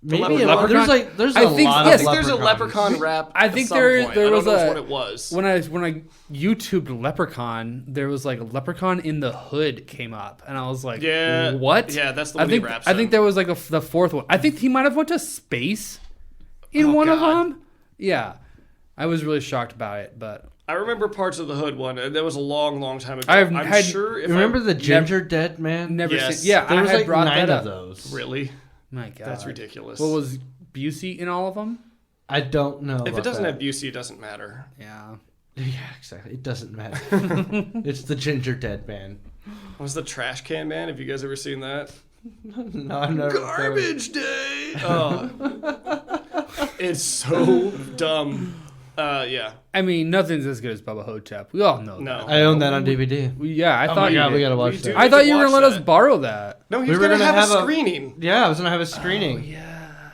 Maybe Leprechaun? there's I a think- lot yes, of I think there's a leprechauns. leprechaun rap. I think at some there point. I was don't know a what it was. when I YouTubed Leprechaun, there was like a Leprechaun in the Hood came up, and I was like, Yeah. what? Yeah, that's the I one think he raps I think in. there was like the fourth one. I think he might have went to space in one of God. them. Yeah, I was really shocked about it, but I remember parts of the Hood one, and that was a long, long time ago. I've I'm had- sure if Remember I, the Ginger Dead Man? never Yes. seen. Yeah, There I was had like brought 9 that of up. – those. really? My God, That's ridiculous. What was Busey in all of them? I don't know. If it about doesn't that. have Busey, it doesn't matter. Yeah. Yeah, exactly. It doesn't matter. It's the Ginger Dead Man. What was the Trash Can Man? Have you guys ever seen that? No, I've never. Garbage Day! Oh. It's so dumb. Yeah. I mean, nothing's as good as Bubba Hotep. We all know No. I own that on DVD. Yeah, I Oh thought my you God, did. we gotta watch We that. do. I thought you were Watch gonna let us that. borrow that. No, he We was were going to gonna have a have a- screening. Yeah, I was gonna have a screening.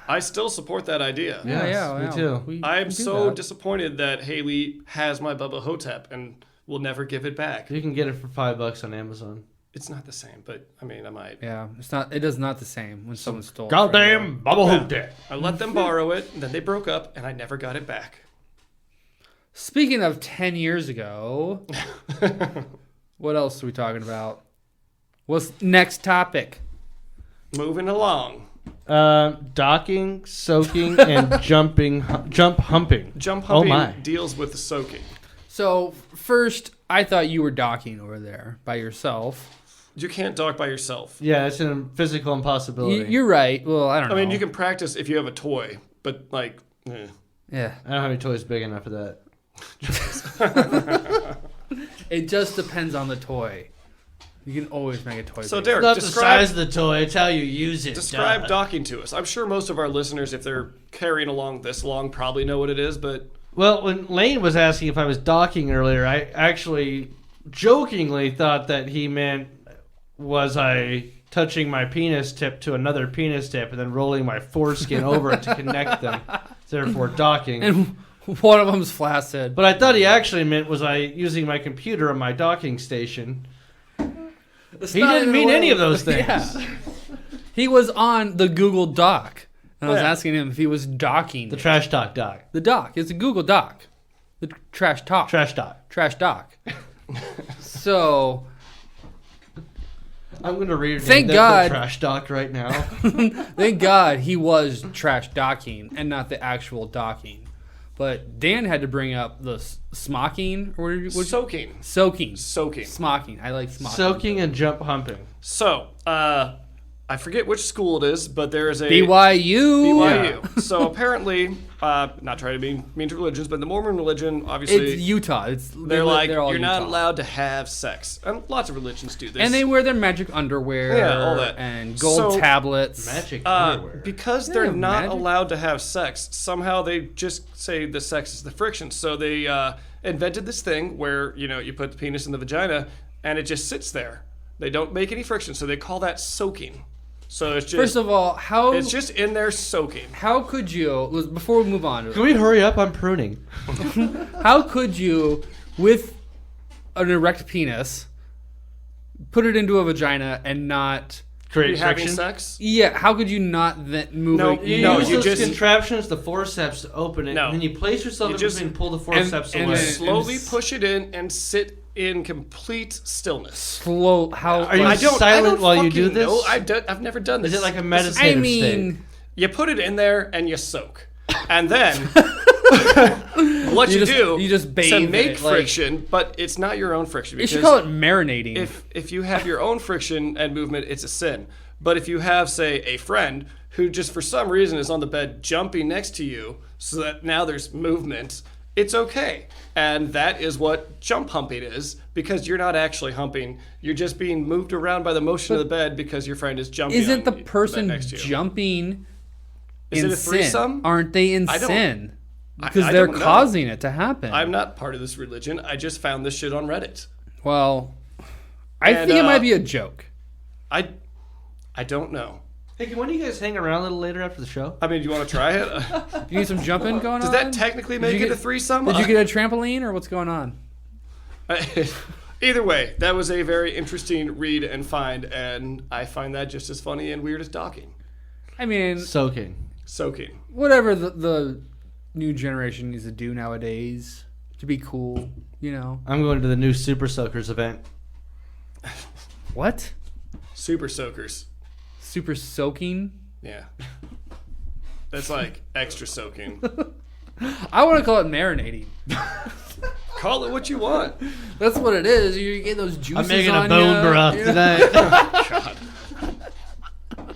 I still support that idea. Yes, me too. I am we can do so that. disappointed that Haley has my Bubba Hotep and will never give it back. You can get it for $5 on Amazon. It's not the same, but I mean, I might. Yeah, it's not. It is not the same when someone stole. it Goddamn Bubba Yeah. Hotep. I let them borrow it, and then they broke up, and I never got it back. Speaking of 10 years ago, what else are we talking about? What's next topic? Moving along. Docking, soaking, and jump humping. Jump Oh humping my. deals with the soaking. So first, I thought you were docking over there by yourself. You can't dock by yourself. Yeah, it's a physical impossibility. You're right. Well, I don't know. I mean, you can practice if you have a toy, but like, Yeah, I don't have any toys big enough for that. it just depends on the toy. You can always make a toy. So big. Derek, It's not the describe size of the toy, it's how you use it. describe duh. docking to us. I'm sure most of our listeners, if they're carrying along this long, probably know what it is, but Well, when Lane was asking if I was docking earlier, I actually jokingly thought that he meant was I touching my penis tip to another penis tip and then rolling my foreskin over it to connect them, therefore docking. and one of them's flaccid. But I thought he actually meant was I using my computer on my docking station. He didn't mean any of those things. Yeah. He was on the Google Doc, and I was Yeah. asking him if he was docking. The trash talk doc. The doc. It's a Google Doc. The trash talk. Trash talk. Trash doc. So, I'm going to read Thank the God. trash doc right now. thank God he was trash docking and not the actual docking. But Dan had to bring up the smocking or soaking. soaking. Soaking. Smocking. I like smocking. Soaking and jump humping. So, I forget which school it is, but there is a BYU. BYU. So apparently, not trying to be mean to religions, but the Mormon religion, obviously, It's Utah. It's they're like, all you're not Utah. allowed to have sex. And lots of religions do this. And they wear their magic underwear. Yeah, all that. And gold So- tablets. Magic underwear. because they're Yeah, not magic. allowed to have sex, somehow they just say the sex is the friction. So they invented this thing where, you put the penis in the vagina and it just sits there. They don't make any friction, so they call that soaking. So it's just First of all, it's just in there soaking. how could you, before we move on, Can we hurry up? I'm pruning. how could you, with an erect penis, put it into a vagina and not, Are Create you having friction. sex? yeah, how could you not then move No, it? You No, use you those just- contraptions, the forceps to open it, No. and then you place yourself You in just- between, pull the forceps and away. then- Slowly push it in and sit in complete stillness. Slow, how, Are you I silent don't while you do fucking this? know. I've never done this. Is it like a I meditative mean, state? You put it in there and you soak, and then what you do you just bathe to in make it, like- friction, but it's not your own friction. you should because call it marinating. if you have your own friction and movement, it's a sin. But if you have, say, a friend who just for some reason is on the bed jumping next to you, so that now there's movement, it's okay. And that is what jump humping is, because you're not actually humping. You're just being moved around by the motion of the bed because your friend is jumping. Isn't on the bed person next to you. jumping Is in it a sin? threesome? Aren't they in I don't- sin? I Because they're don't know. causing it to happen. I'm not part of this religion. I just found this shit on Reddit. Well, I think it might be a joke. I don't know. Hey, when do you guys hang around a little later after the show? I mean, do you want to try it? You need some jumping going Does on? that technically make it a threesome? Did you get a trampoline or what's going on? Either way, that was a very interesting read and find, and I find that just as funny and weird as docking. I mean, Soaking. Whatever the new generation needs to do nowadays to be cool, you know. I'm going to the new Super Soakers event. What? Super soakers. Super soaking? Yeah. That's like extra soaking. I want to call it marinating. Call it what you want. That's what it is. You get those juices I'm making on a bone ya, broth you know? tonight.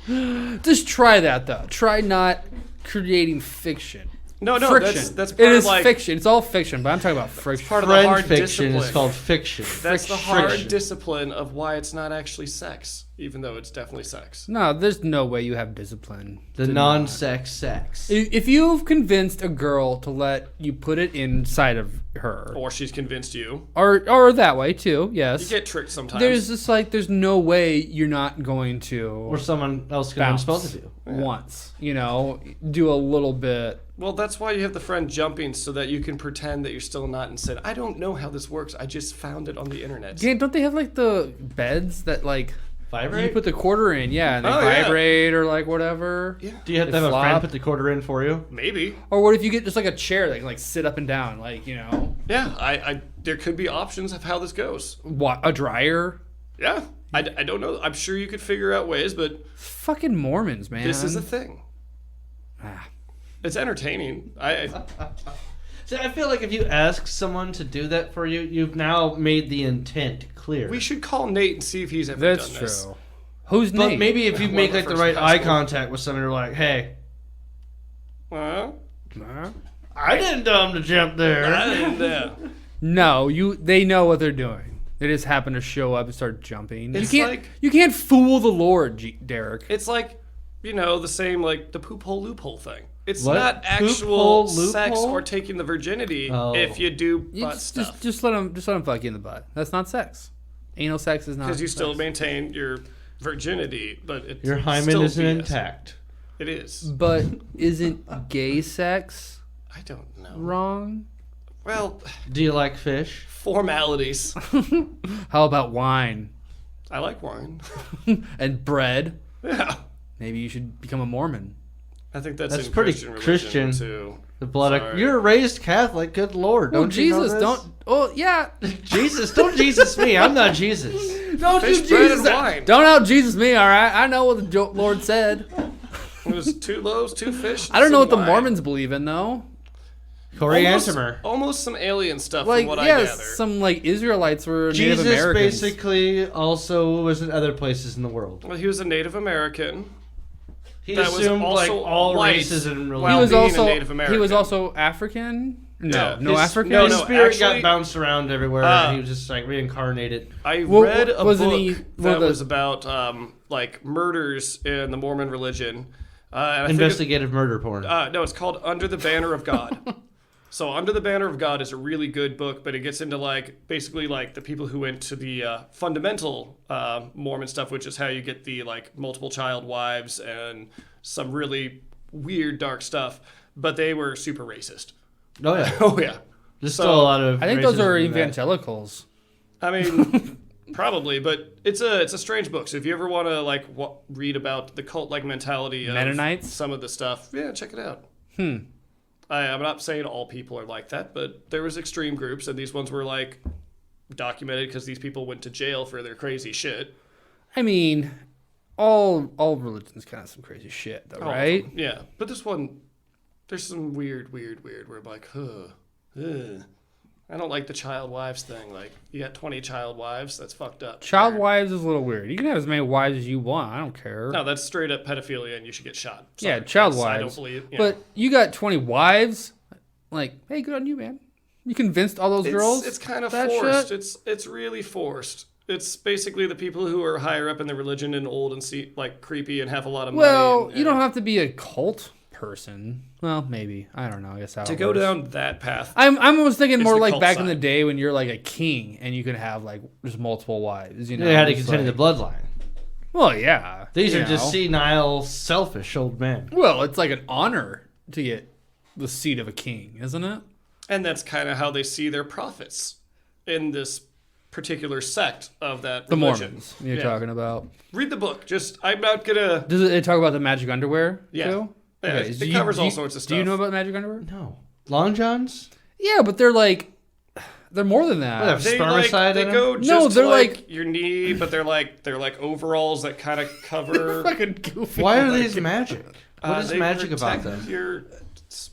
God. Just try that though. Try not creating fiction. No, friction. that's part it of is like fiction. It's all fiction, but I'm talking about friction. part of the Friend hard fiction discipline. is called fiction. That's the hard Friction. discipline of why it's not actually sex, even though it's definitely sex. No, there's no way you have discipline. The to non-sex sex. If you've convinced a girl to let you put it inside of her, Or she's convinced you. or that way too, yes. You get tricked sometimes. There's just there's no way you're not going to Or someone else can bounce supposed to do. once, do a little bit. Well, that's why you have the friend jumping, so that you can pretend that you're still not and said, I don't know how this works. I just found it on the internet. Yeah, don't they have the beds that Vibrate? you put the quarter in, and they vibrate or whatever. Yeah. Do you have to They have a friend flop. put the quarter in for you? Maybe. Or what if you get just a chair that can sit up and down, Yeah, I there could be options of how this goes. what, a dryer? Yeah, I don't know. I'm sure you could figure out ways, but Fucking Mormons, man. this is a thing. Ah. It's entertaining. See, I feel like if you ask someone to do that for you, you've now made the intent clear. We should call Nate and see if he's ever That's done true. this. Who's But Nate? maybe if you One make of the the first right high eye school. contact with someone, you're like, hey, Well, I didn't tell him to jump there. No, they know what they're doing. They just happen to show up and start jumping. It's You can't fool the Lord, Derek. It's like, the same like the poop hole loophole thing. It's What? not Poop actual hole sex loophole? or taking the virginity Oh. if you do You butt stuff. just let them fuck you in the butt. That's not sex. Anal sex is not. Because you still sex. maintain your virginity, but it's Your hymen still isn't BS. intact. It is. But isn't gay sex I don't know. wrong? Well, Do you like fish? formalities. How about wine I like wine. and bread? Yeah. Maybe you should become a Mormon. I think that's That's in pretty Christian religion Christian. too. The blood. Sorry. You're raised Catholic. Good Lord. Oh, Don't you know Jesus, this? don't. Oh, yeah. Jesus, don't Jesus me. I'm not Jesus. Don't Fish, bread, and wine. Don't out Jesus me, all right? I know what the Lord said. It was 2 loaves, 2 fish. I don't know what the some wine. Mormons believe in, though. Almost some alien stuff Like, from what I yes, gather. some Israelites were Native Jesus Americans. basically also was in other places in the world. Well, he was a Native American. He That was assumed also all white races and while He religions. was being a also Native American. he was also African. No, Yeah. no His- African. no, His no, spirit actually- got bounced around everywhere, and he was just reincarnated. I Well, read a wasn't book he- that the- was about murders in the Mormon religion. And I think Investigative murder porn. no, it's called Under the Banner of God. So Under the Banner of God is a really good book, but it gets into basically the people who went to the fundamental Mormon stuff, which is how you get the multiple child wives and some really weird dark stuff. But they were super racist. Oh yeah, Oh yeah. there's So, still a lot of. I think those are racism in that. evangelicals. I mean, probably, but it's a strange book. So if you ever want to read about the cult-like mentality of Mennonites? some of the stuff, yeah, check it out. I'm not saying all people are like that, but there was extreme groups, and these ones were documented because these people went to jail for their crazy shit. I mean, all religions kind of some crazy shit, though, right? Yeah, but this one, there's some weird where I'm like, ugh. I don't like the child wives thing. You got 20 child wives, that's fucked up. Child wives is a little weird. You can have as many wives as you want. I don't care. No, that's straight up pedophilia, and you should get shot. Yeah, Sorry, child I wives. don't believe. Yeah. But you got 20 wives. Hey, good on you, man. You convinced all those girls. It's kind of that forced. shit? It's really forced. It's basically the people who are higher up in the religion and old and creepy and have a lot of money. Well, and- you don't have to be a cult person. Well, maybe. I don't know. I guess how To it go works. down that path. I'm almost thinking It's more the like cult back in side. the day when you're like a king and you could have like just multiple wives. You know, They had to It's continue like- the bloodline. Well, yeah. These you are just know. senile, selfish old men. Well, it's like an honor to get the seat of a king, isn't it? And that's kind of how they see their prophets in this particular sect of that The religion. Mormons you're Yeah. talking about. Read the book. I'm not gonna. Does it talk about the magic underwear? Yeah. Too? Yeah, Okay, it do covers do all sorts of Do you stuff. know about magic underwear? No. Long Johns? Yeah, but they're like, they're more than that. Whatever. They Spermicide they in 'em? go just No, to they're like your knee, but they're like overalls that kind of cover. Fucking goofy. Why are these magic? What is they magic about protect them?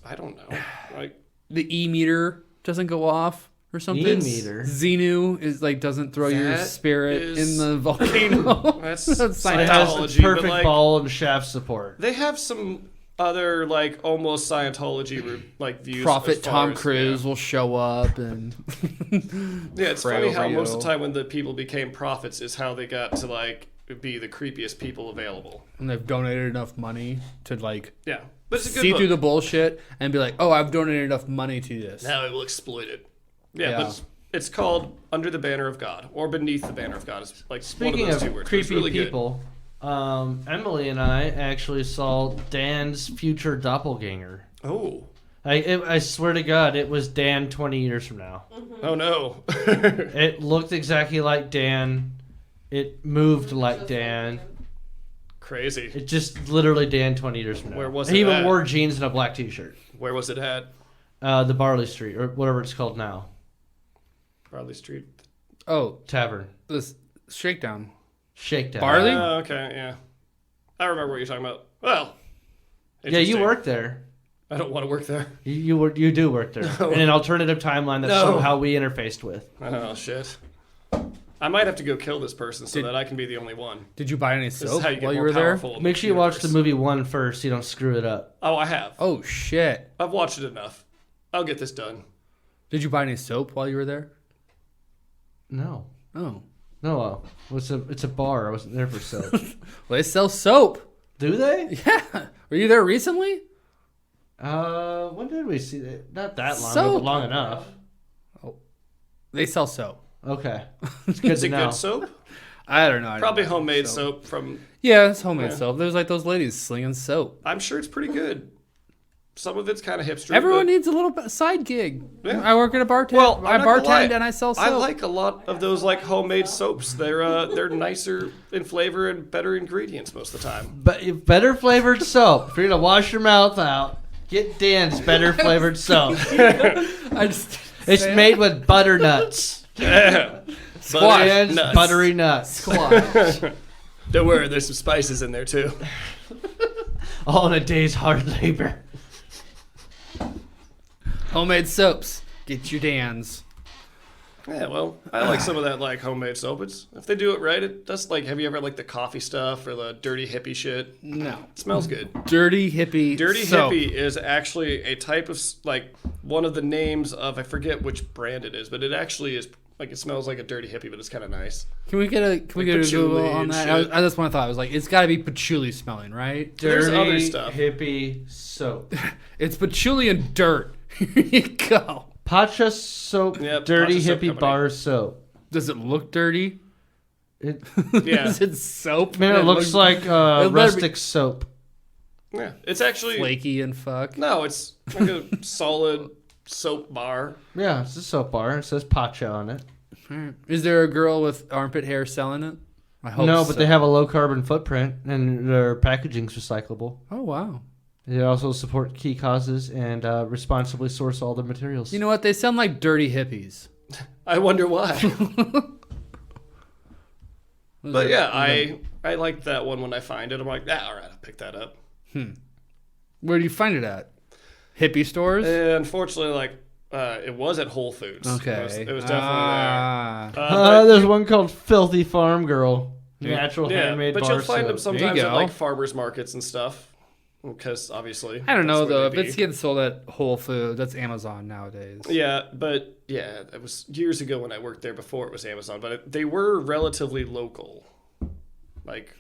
I don't know. Like The E meter doesn't go off or something? E-meter? Xenu is like doesn't throw your That spirit is- in the volcano. that's It has Scientology, the but perfect like ball and shaft support. they have some other like almost Scientology like views. Prophet as far Tom as- Cruise will show up and Yeah, it's pray funny how over most you. of the time when the people became prophets is how they got to like be the creepiest people available. and they've donated enough money to like Yeah, but it's a good see book. through the bullshit and be like, oh, I've donated enough money to this. Now I will exploit it. Yeah, Yeah. but it's called Under the Banner of God or Beneath the Banner of God. Is like Speaking one of those of two words. but it's creepy really good. people, Emily and I actually saw Dan's future doppelganger. Oh, I swear to God, it was Dan 20 years from now. oh no. It looked exactly like Dan. It moved like Dan. Crazy. It just literally Dan 20 years from now. Where was He it even at? wore jeans and a black T-shirt. Where was it at? The Barley Street or whatever it's called now, Barley Street. Oh, tavern, this shakedown. Shakedown. Barley? Oh, okay, yeah. I remember what you're talking about. Well, Yeah, you interesting. work there. I don't want to work there. You do work there No. in an alternative timeline that's No. somehow we interfaced with. Oh shit. I might have to go kill this person so Did- that I can be the only one. Did you buy any This is soap how you get while you more were there? powerful. in Make sure you watch the universe. movie 1 first so you don't screw it up. Oh, I have. Oh shit! I've watched it enough. I'll get this done. Did you buy any soap while you were there? No. Oh, No, it's a bar. I wasn't there for soap. well, they sell soap. Do they? Yeah, were you there recently? When did we see that? Not that long, Soap. but long enough. They sell soap. Okay, it's good Is to it know. good soap? I don't know. I don't Probably buy homemade soap from. Yeah, it's homemade Yeah. soap. There's like those ladies slinging soap. I'm sure it's pretty good. Some of it's kind of hipster. Everyone but, needs a little side gig. Yeah. I work at a bartend. Well, I I'm not gonna lie. bartend and I sell soap. I like a lot of those like homemade soaps. They're nicer in flavor and better ingredients most of the time. But better flavored soap. If you're gonna wash your mouth out, get Dan's better flavored soap. I just It's made with butternuts. Yeah. Squash. Dan's nuts. buttery nuts. squash. Don't worry, there's some spices in there too. All in a day's hard labor. Homemade soaps. Get your Dan's. Yeah, well, I like some of that like homemade soap. It's if they do it right, it does like. Have you ever like the coffee stuff or the dirty hippie shit? No. It smells good. Dirty hippie. Dirty soap. hippie is actually a type of like one of the names of I forget which brand it is, but it actually is like it smells like a dirty hippie, but it's kind of nice. Can we get a patchouli Google on and that? shit. I just want to thought. I was like, it's got to be patchouli smelling, right? There's Dirty other stuff. hippie soap. It's patchouli and dirt. Here you go. Pacha soap. Yep, Dirty Pacha Soap hippie Company. bar soap. Does it look dirty? It, Yeah. Is it soap? man, it looks like better be- rustic soap. Yeah, it's actually flaky and fuck. no, it's like a solid soap bar. Yeah, it's a soap bar. It says Pacha on it. Is there a girl with armpit hair selling it? I hope No, so. but they have a low carbon footprint and their packaging's recyclable. Oh wow. They also support key causes and responsibly source all the materials. You know what? They sound like dirty hippies. I wonder why. Was But it- yeah, I like that one when I find it. I'm like, all right, I'll pick that up. Where do you find it at? Hippie stores? Unfortunately, like it was at Whole Foods. Okay. It was definitely Ah. there. But- there's one called Filthy Farm Girl. Natural yeah, handmade but bar you'll find them soap. There you sometimes at go. like farmers markets and stuff. Because obviously, I don't know that's where though. If they'd it's be. getting sold at Whole Foods, that's Amazon nowadays. Yeah, but yeah, it was years ago when I worked there before it was Amazon, but they were relatively local. Like,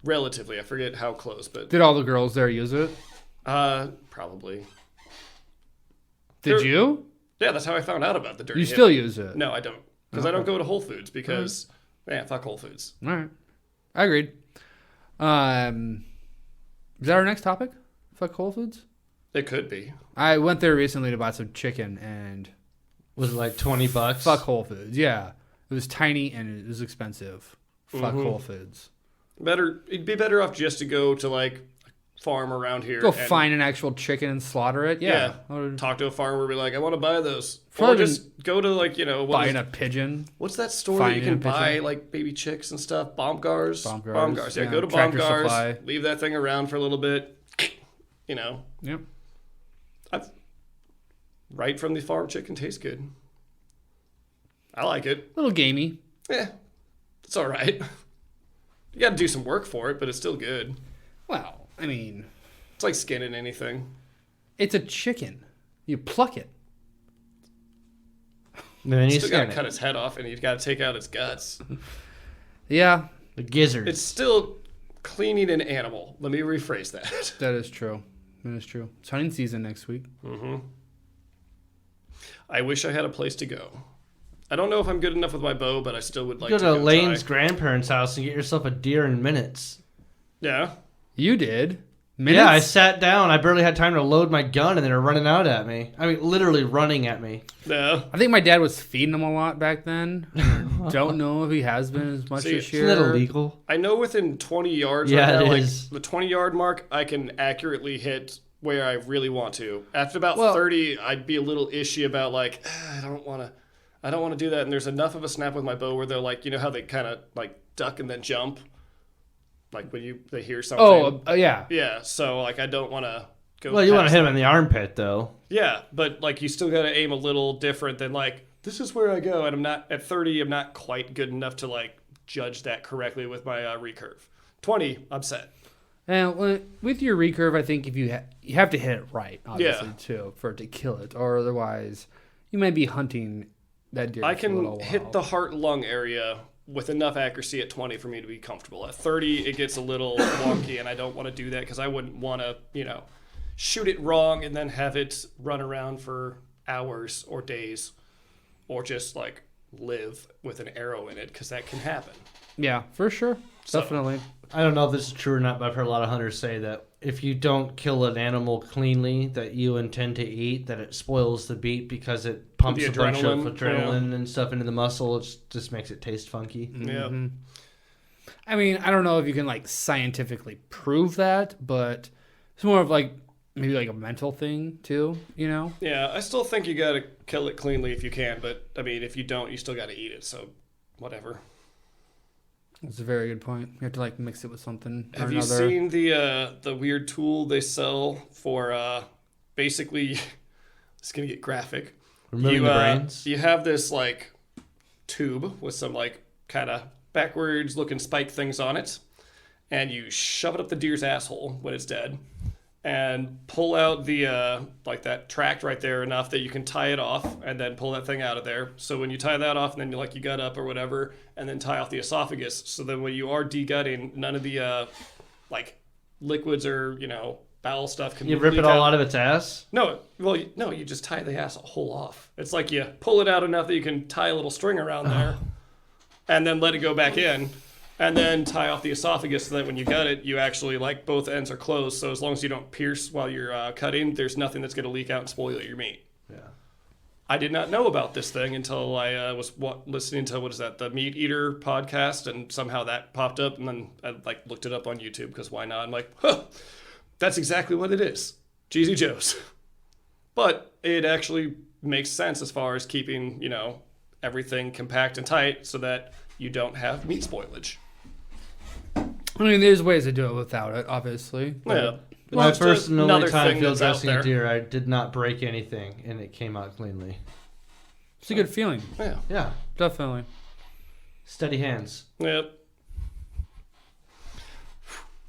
relatively. I forget how close, but Did all the girls there use it? Probably. Did you? Yeah, that's how I found out about the dirty You hip. still use it? No, I don't. Because I don't go to Whole Foods because, man, fuck Whole Foods. All right. I agreed. Is that our next topic? Fuck Whole Foods? It could be. I went there recently to buy some chicken and Was it like $20? fuck Whole Foods. Yeah. It was tiny and it was expensive. Fuck Whole Foods. It'd be better off just to go to like a farm around here. Go and find an actual chicken and slaughter it. Yeah. talk to a farmer, be like, I want to buy those. Probably Or just go to like, Buying a pigeon. what's that store that you Finding can a buy pigeon. like baby chicks and stuff? Bombgars. Bombgars, Yeah, yeah. go to Tractor Bombgars. Supply. Leave that thing around for a little bit. Yep. Right from the farm chicken tastes good. I like it. A little gamey. Yeah, it's all right. You got to do some work for it, but it's still good. Well, I mean, It's like skinning anything. it's a chicken. You pluck it. And then You you still got skin to it. cut its head off, and you got to take out its guts. Yeah, The gizzard. It's still cleaning an animal. Let me rephrase that. that is true. That is true. It's hunting season next week. I wish I had a place to go. I don't know if I'm good enough with my bow, but I still would like go to to go Lane's try. grandparents' house and get yourself a deer in minutes. Yeah. You did. Minutes? Yeah, I sat down. I barely had time to load my gun, and they were running out at me. I mean, literally running at me. No. I think my dad was feeding them a lot back then. Don't know if he has been as much See, this year. Isn't that illegal? I know within 20 yards Yeah, right now, it like is. the 20-yard mark, I can accurately hit where I really want to. After about Well- 30, I'd be a little ishy about like, I don't want to do that. And there's enough of a snap with my bow where they're like, you know how they kind of like duck and then jump? Like when they hear something. Oh, yeah. Yeah, so like I don't want to go Well, you want to past hit him in the armpit, though. Yeah, but like you still got to aim a little different than like this is where I go, and I'm not at 30. I'm not quite good enough to like judge that correctly with my recurve. 20, I'm set. And with your recurve, I think if you have to hit it right, obviously, Yeah. too, for it to kill it, or otherwise you might be hunting that deer. I for a little can while. hit the heart lung area with enough accuracy at 20 for me to be comfortable. At 30, it gets a little wonky, and I don't want to do that because I wouldn't want to, shoot it wrong and then have it run around for hours or days, or just like live with an arrow in it because that can happen. Yeah, for sure, So- definitely. I don't know if this is true or not, but I've heard a lot of hunters say that if you don't kill an animal cleanly that you intend to eat, that it spoils the meat because it pumps The a bunch of adrenaline, adrenaline and stuff into the muscle. It just makes it taste funky. Yeah. I mean, I don't know if you can like scientifically prove that, but it's more of like maybe like a mental thing too. Yeah, I still think you got to kill it cleanly if you can, but I mean, if you don't, you still got to eat it. So, whatever. It's a very good point. You have to like mix it with something. Have or you another. seen the weird tool they sell for basically? It's gonna get graphic. Removing the brains. You have this like tube with some like kind of backwards looking spike things on it, and you shove it up the deer's asshole when it's dead, and pull out the like that tract right there enough that you can tie it off, and then pull that thing out of there. So when you tie that off, and then you gut up or whatever, and then tie off the esophagus, so then when you are degutting, none of the like liquids or bowel stuff can You rip leak it all out of its ass? No, well, no, you just tie the asshole off. It's like you pull it out enough that you can tie a little string around there, and then let it go back in, and then tie off the esophagus so that when you gut it, you actually like both ends are closed. So as long as you don't pierce while you're cutting, there's nothing that's going to leak out and spoil your meat. Yeah. I did not know about this thing until I was listening to the Meat Eater podcast, and somehow that popped up, and then I like looked it up on YouTube because why not? I'm like, huh. That's exactly what it is. Jeezy Joe's. But it actually makes sense as far as keeping, everything compact and tight so that you don't have meat spoilage. I mean, there's ways to do it without it, obviously. Yeah. My It's first just and only another time thing field that's out dressing a there. deer, I did not break anything, and it came out cleanly. It's a good feeling, Yeah. Yeah. definitely. Steady hands. Yep.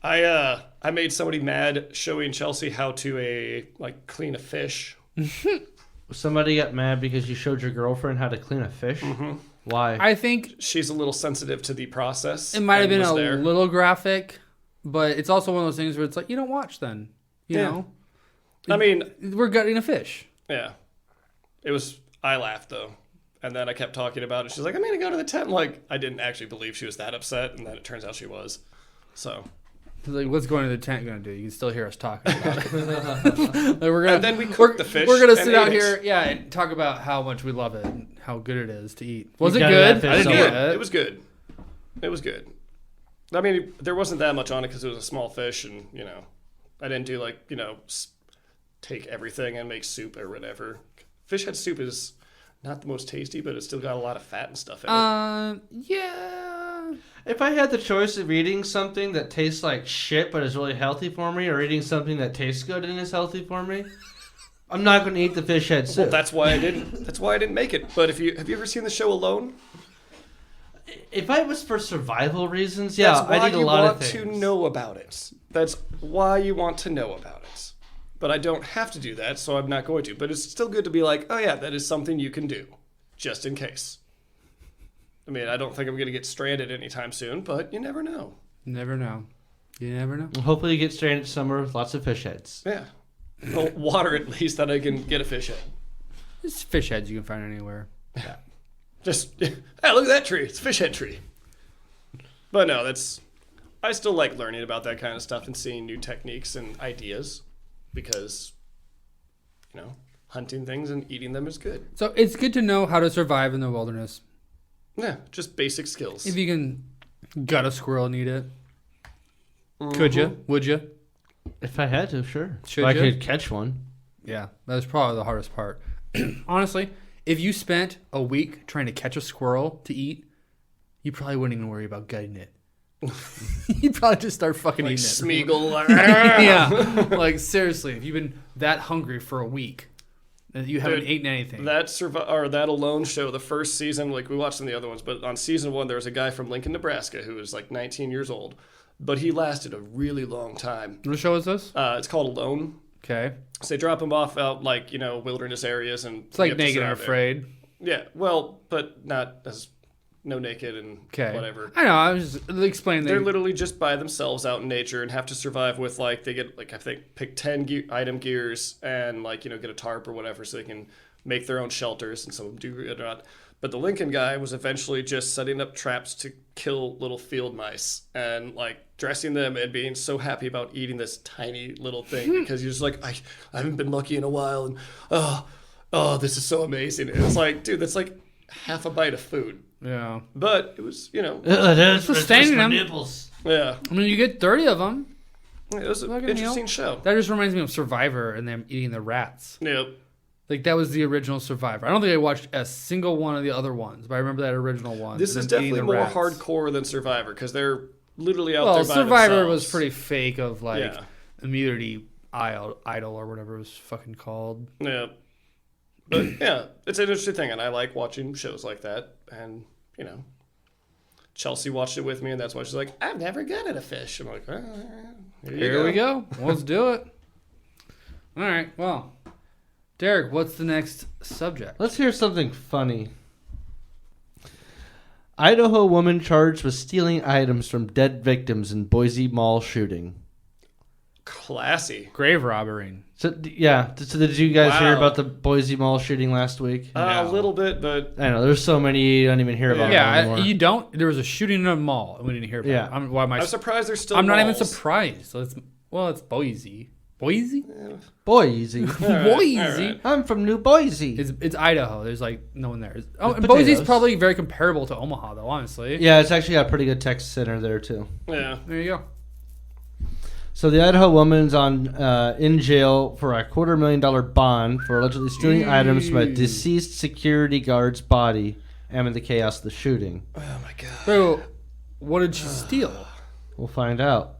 I made somebody mad showing Chelsea how to clean a fish. Somebody got mad because you showed your girlfriend how to clean a fish? Mm-hmm. Why? I think She's a little sensitive to the process. it might have and been was a there. little graphic, but it's also one of those things where it's like you don't watch then, you Yeah. know. I mean, We're gutting a fish. yeah. I laughed, though. And then I kept talking about it. She's like, I'm going to go to the tent. I'm like, I didn't actually believe she was that upset. And then it turns out she was. So. Like, what's going to the tent going to do? You can still hear us talking about it. Like, we're gonna, And then we cooked the fish. We're going to and sit out ate it. here, and talk about how much we love it and how good it is to eat. Was it gotta good? have I didn't fish eat somewhere. it. It was good. It was good. I mean, there wasn't that much on it because it was a small fish. And, I didn't do take everything and make soup or whatever. Fish head soup is not the most tasty, but it's still got a lot of fat and stuff in it. Yeah. If I had the choice of eating something that tastes like shit but is really healthy for me, or eating something that tastes good and is healthy for me, I'm not going to eat the fish head soup. Well, that's why I didn't. That's why I didn't make it. But have you ever seen the show Alone? If it was for survival reasons, yeah, That's why I'd eat a you lot want of things. to know about it. That's why you want to know about it. But I don't have to do that, so I'm not going to. But it's still good to be like, oh yeah, that is something you can do, just in case. I mean, I don't think I'm going to get stranded anytime soon, but you never know. Never know. You never know. Hopefully you get stranded somewhere with lots of fish heads. Yeah. Well, water at least that I can get a fish head. There's fish heads you can find anywhere. Just, hey, look at that tree. It's a fish head tree. But no, I still like learning about that kind of stuff and seeing new techniques and ideas because, hunting things and eating them is good. So it's good to know how to survive in the wilderness. Yeah, just basic skills. If you can gut a squirrel and eat it. Could you? Would you? If I had to, sure. Should if I you? could catch one. Yeah, that was probably the hardest part. Honestly, if you spent a week trying to catch a squirrel to eat, you probably wouldn't even worry about gutting it. You'd probably just start fucking Like eating it. Smeagol. Yeah, like seriously, if you've been that hungry for a week and you haven't Dude, eaten anything. That Alone show, the first season, like we watched some of the other ones, but on season 1 there was a guy from Lincoln, Nebraska who was like 19 years old, but he lasted a really long time. What show is this? It's called Alone. Okay, So they drop him off out wilderness areas and it's like Naked and Afraid. Yeah, well, but not as no naked and Okay, whatever. I know. I was just explaining. They're literally just by themselves out in nature and have to survive with they get I think pick 10 item gears and get a tarp or whatever so they can make their own shelters, and some of them do it or not. But the Lincoln guy was eventually just setting up traps to kill little field mice and dressing them and being so happy about eating this tiny little thing because he's just like, I haven't been lucky in a while, and oh, this is so amazing. And it's like, dude, that's like half a bite of food. Yeah, But it was, It's sustaining them. nipples. yeah, I mean, you get 30 of them. it was an Fucking interesting hell. show. That just reminds me of Survivor and them eating the rats. Yep. Like that was the original Survivor. I don't think I watched a single one of the other ones, but I remember that original one. This is them eating definitely the more rats. hardcore than Survivor because they're literally out Well, there by Survivor themselves. was pretty fake of Yeah. immunity idol or whatever it was fucking called. Yeah. But yeah, it's an interesting thing, and I like watching shows like that. And Chelsea watched it with me, and that's why she's like, "I've never gutted a fish." I'm like, Here we go. Let's do it. All right. Well, Derek, what's the next subject? Let's hear something funny. Idaho woman charged with stealing items from dead victims in Boise mall shooting. Classy. Grave robbery. So yeah, so did you guys hear Wow. about the Boise mall shooting last week? A No. little bit, but I know there's so many you don't even hear about Yeah, anymore. you don't. There was a shooting in a mall, and we didn't hear about Yeah. it. Why am I? I'm surprised there's still. I'm not even malls. surprised. So it's Boise. Boise. Boise. Boise. all right. I'm from New Boise. It's Idaho. There's no one there. Oh, and potatoes. Boise's probably very comparable to Omaha, though. Honestly. Yeah, it's actually got a pretty good tech center there too. Yeah. There you go. So the Idaho woman's in jail for a $250,000 bond for allegedly stealing items from a deceased security guard's body amid the chaos of the shooting. Oh my god. Bro, what did she steal? We'll find out.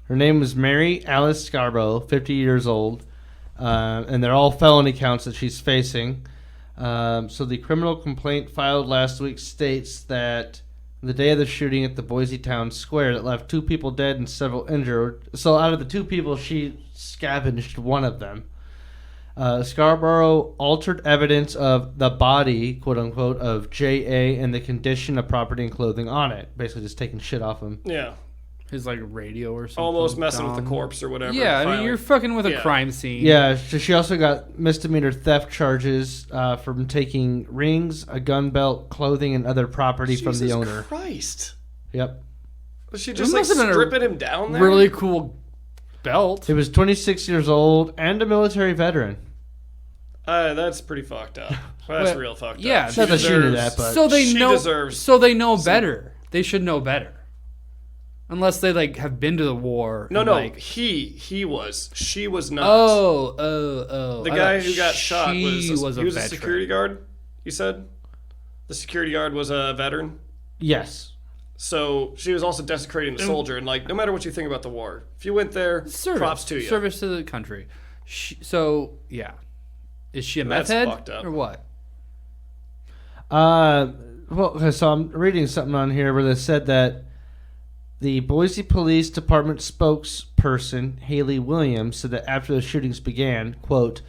Her name was Mary Alice Scarborough, 50 years old, and they're all felony counts that she's facing. So the criminal complaint filed last week states that the day of the shooting at the Boise Town Square that left 2 people dead and several injured. So out of the 2 people, she scavenged one of them. Scarborough altered evidence of the body, quote unquote, of J.A. and the condition of property and clothing on it. Basically just taking shit off him. Yeah. his like radio or something. Almost messing with dumb. the corpse or whatever. Yeah, I mean, Finally- you're fucking with a Yeah. crime scene. Yeah, so she also got misdemeanor theft charges from taking rings, a gun belt, clothing, and other property from the Jesus cer Christ. Yep. Was she just like must have been a stripping him down there? Really cool belt. He was 26 years old and a military veteran. That's pretty fucked up. That's Well, real fucked yeah, up. Not that she knew deserves- that, but So they she know. deserves So they know better. They should know better. Unless they like have been to the war. No, and, no, like, he was. She was not. Oh. The I guy thought who got shot she was a a veteran. security guard. You said the security guard was a veteran. yes. So she was also desecrating the soldier, and like no matter what you think about the war, if you went there, Service, props to you. Service to the country. So yeah, is she a meth That's head fucked up. or what? Well, okay, so I'm reading something on here where they said that the Boise Police Department spokesperson, Haley Williams, said that after the shootings began, quote,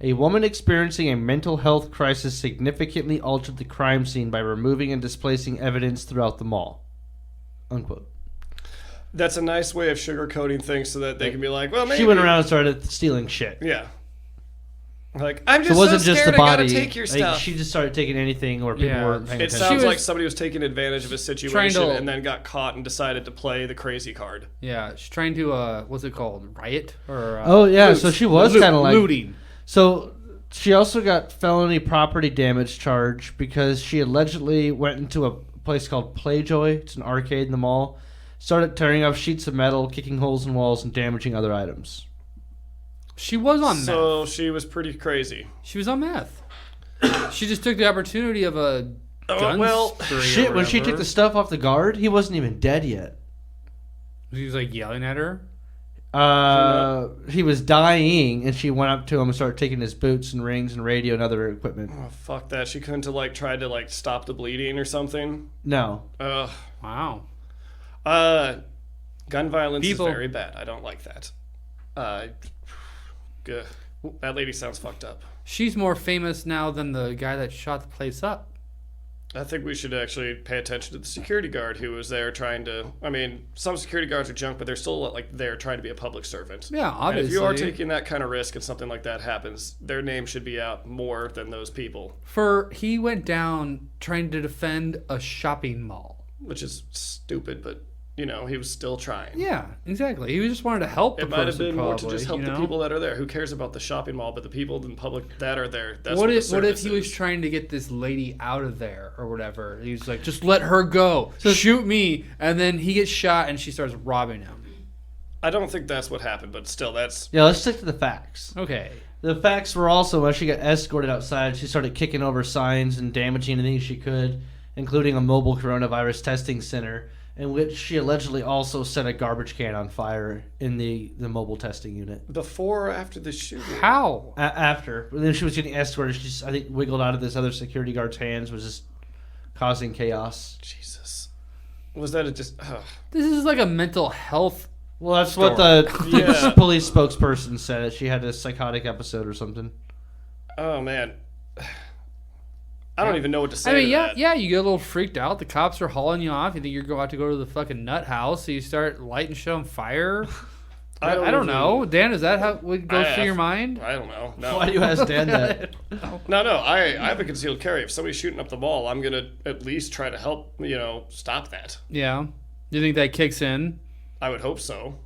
a woman experiencing a mental health crisis significantly altered the crime scene by removing and displacing evidence throughout the mall. Unquote. That's a nice way of sugarcoating things so that they can be like, well, maybe She went around and started stealing shit. Yeah. Like I'm So just it wasn't so just scared the I body. gotta take your Like, stuff. she just started taking anything where people Yeah. weren't paying It attention. sounds was- like somebody was taking advantage of a situation to- and then got caught and decided to play the crazy card. Yeah, she's trying to what's it called? Riot or Oh, yeah, loot. so she was kind of like... looting. So she also got felony property damage charge because she allegedly went into a place called Playjoy. It's an arcade in the mall. Started tearing off sheets of metal, kicking holes in walls, and damaging other items. She was on meth. So she was pretty crazy. She was on meth. She just took the opportunity of a gun well, spree or Shit, when she whatever. took the stuff off the guard, he wasn't even dead yet. He was like yelling at her. He was dying, and she went up to him and started taking his boots and rings and radio and other equipment. Oh, fuck that. She couldn't have like tried to like stop the bleeding or something. No. Ugh. Wow. Gun violence People- is very bad. I don't like that. Good. That lady sounds fucked up. She's more famous now than the guy that shot the place up. I think we should actually pay attention to the security guard who was there trying to. I mean, some security guards are junk, but they're still like there trying to be a public servant. Yeah, And obviously. if you are taking that kind of risk and something like that happens, their name should be out more than those people, He went down trying to defend a shopping mall. which is stupid. But you know, he was still trying. Yeah, exactly. He just wanted to help the It might have person, been more to probably, just help you the know? people that are there. Who cares about the shopping mall? But the people in public that are there. That's What the if service he was is. trying to get this lady out of there or whatever? He was like, just let her go. Shoot me. And then he gets shot and she starts robbing him. I don't think that's what happened, but still, that's Yeah, let's stick to the facts. Okay. The facts were also when she got escorted outside, she started kicking over signs and damaging anything she could, including a mobile coronavirus testing center, in which she allegedly also set a garbage can on fire in the mobile testing unit. before or after the shooting. How? After. And then she was getting escorted. She just, I think, wiggled out of this other security guard's hands, was just causing chaos. Jesus, was that just? This is like a mental health. Well, that's what the Yeah. police spokesperson said. She had a psychotic episode or something. Oh man, I don't even know what to say. I mean, to yeah, that. yeah, you get a little freaked out. The cops are hauling you off. You think you're about to go to the fucking nut house, so you start lighting shit on fire. I don't even- know. Dan, is that how would go through your mind? I don't know. No, Why do you ask Dan that? no. I have a concealed carry. If somebody's shooting up the mall, I'm gonna at least try to help. You know, stop that. Yeah. You think that kicks in? I would hope so.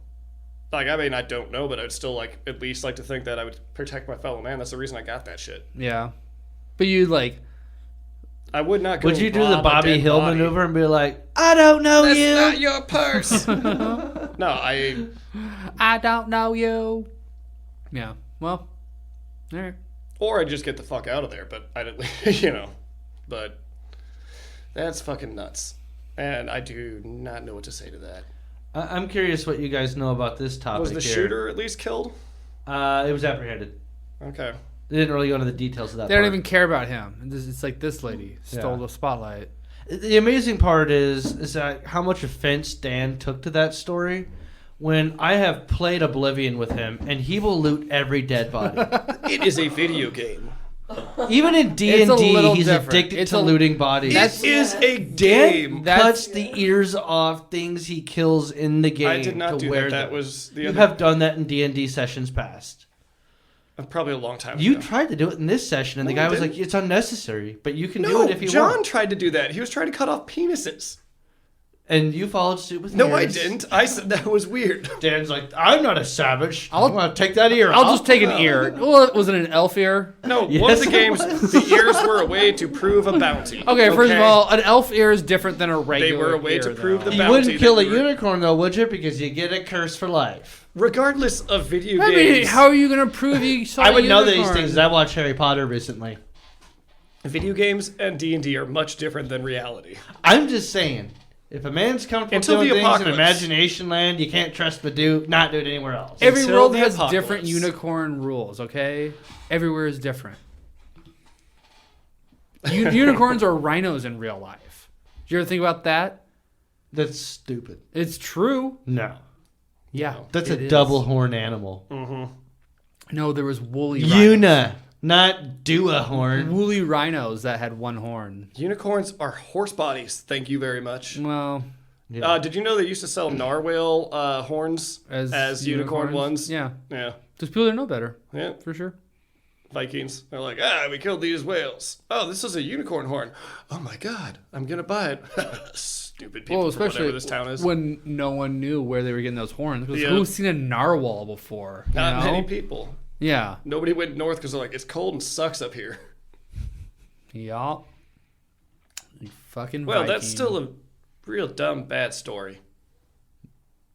Like, I mean, I don't know, but I'd still like at least like to think that I would protect my fellow man. That's the reason I got that shit. Yeah. But you like. I would not go. Would you do the rob a Bobby dead Hill body. maneuver and be like, I don't know That's you? not your purse. No, I don't know you. Yeah. Well. All right. or I'd just get the fuck out of there. But I didn't, you know. But that's fucking nuts, and I do not know what to say to that. I'm curious what you guys know about this topic. Was the here. shooter at least killed? It was apprehended. Okay. They didn't really go into the details of that. They don't part. even care about him. It's like this lady stole Yeah. the spotlight. The amazing part is that how much offense Dan took to that story. When I have played Oblivion with him, and he will loot every dead body. It is a video game. Even in It's a D&D, little he's different. addicted It's to a- looting bodies. It is a Dan game. cuts the ears off things he kills in the game I did not to do wear that. That them. was the You other. have done that in D&D sessions past. Probably a long time You ago. tried to do it in this session, and the No, guy I was like, didn't. it's unnecessary, but you can do No, it if you John want. tried to do that. He was trying to cut off penises. And you followed suit with No, I yours. didn't. I said that was weird. Dan's like, I'm not a savage. I'll- I'm going to take that ear I'll off. just take an ear. Well, was it an elf ear? No, one Yes, of the it games, was. the ears were a way to prove a bounty. Okay, first of all, an elf ear is different than a regular They were a way ear, to prove though. the You bounty wouldn't kill that a you were- unicorn, though, would you? Because you get a curse for life. regardless of video I mean, games. how are you going to prove you saw I a would know these unicorn? things as I watched Harry Potter recently. Video games and D&D are much different than reality. I'm just saying, if a man's comfortable Until doing the things in apocalypse. imagination land, you can't trust the dude, not do it anywhere else. Every Until world the has apocalypse. different unicorn rules, okay? Everywhere is different. Unicorns are rhinos in real life. Did you ever think about that? That's stupid. It's true. No. Yeah. That's it a is. double horn animal. No, there was woolly rhinos. Una, not Duahorn. Woolly rhinos that had one horn. Unicorns are horse bodies. Thank you very much. Well, Yeah. Did you know they used to sell narwhal horns as unicorn unicorns? ones? Yeah. Yeah. There's people that know better, Yeah. for sure. Vikings. They're like, we killed these whales. Oh, this is a unicorn horn. Oh my god, I'm gonna buy it. Stupid people Well, from especially whatever this town is. when no one knew where they were getting those horns. Because Yeah. who's seen a narwhal before? You Not know? many people. Yeah. Nobody went north because they're like, it's cold and sucks up here. Yeah. You fucking Well, that's Viking. still a real dumb, bad story.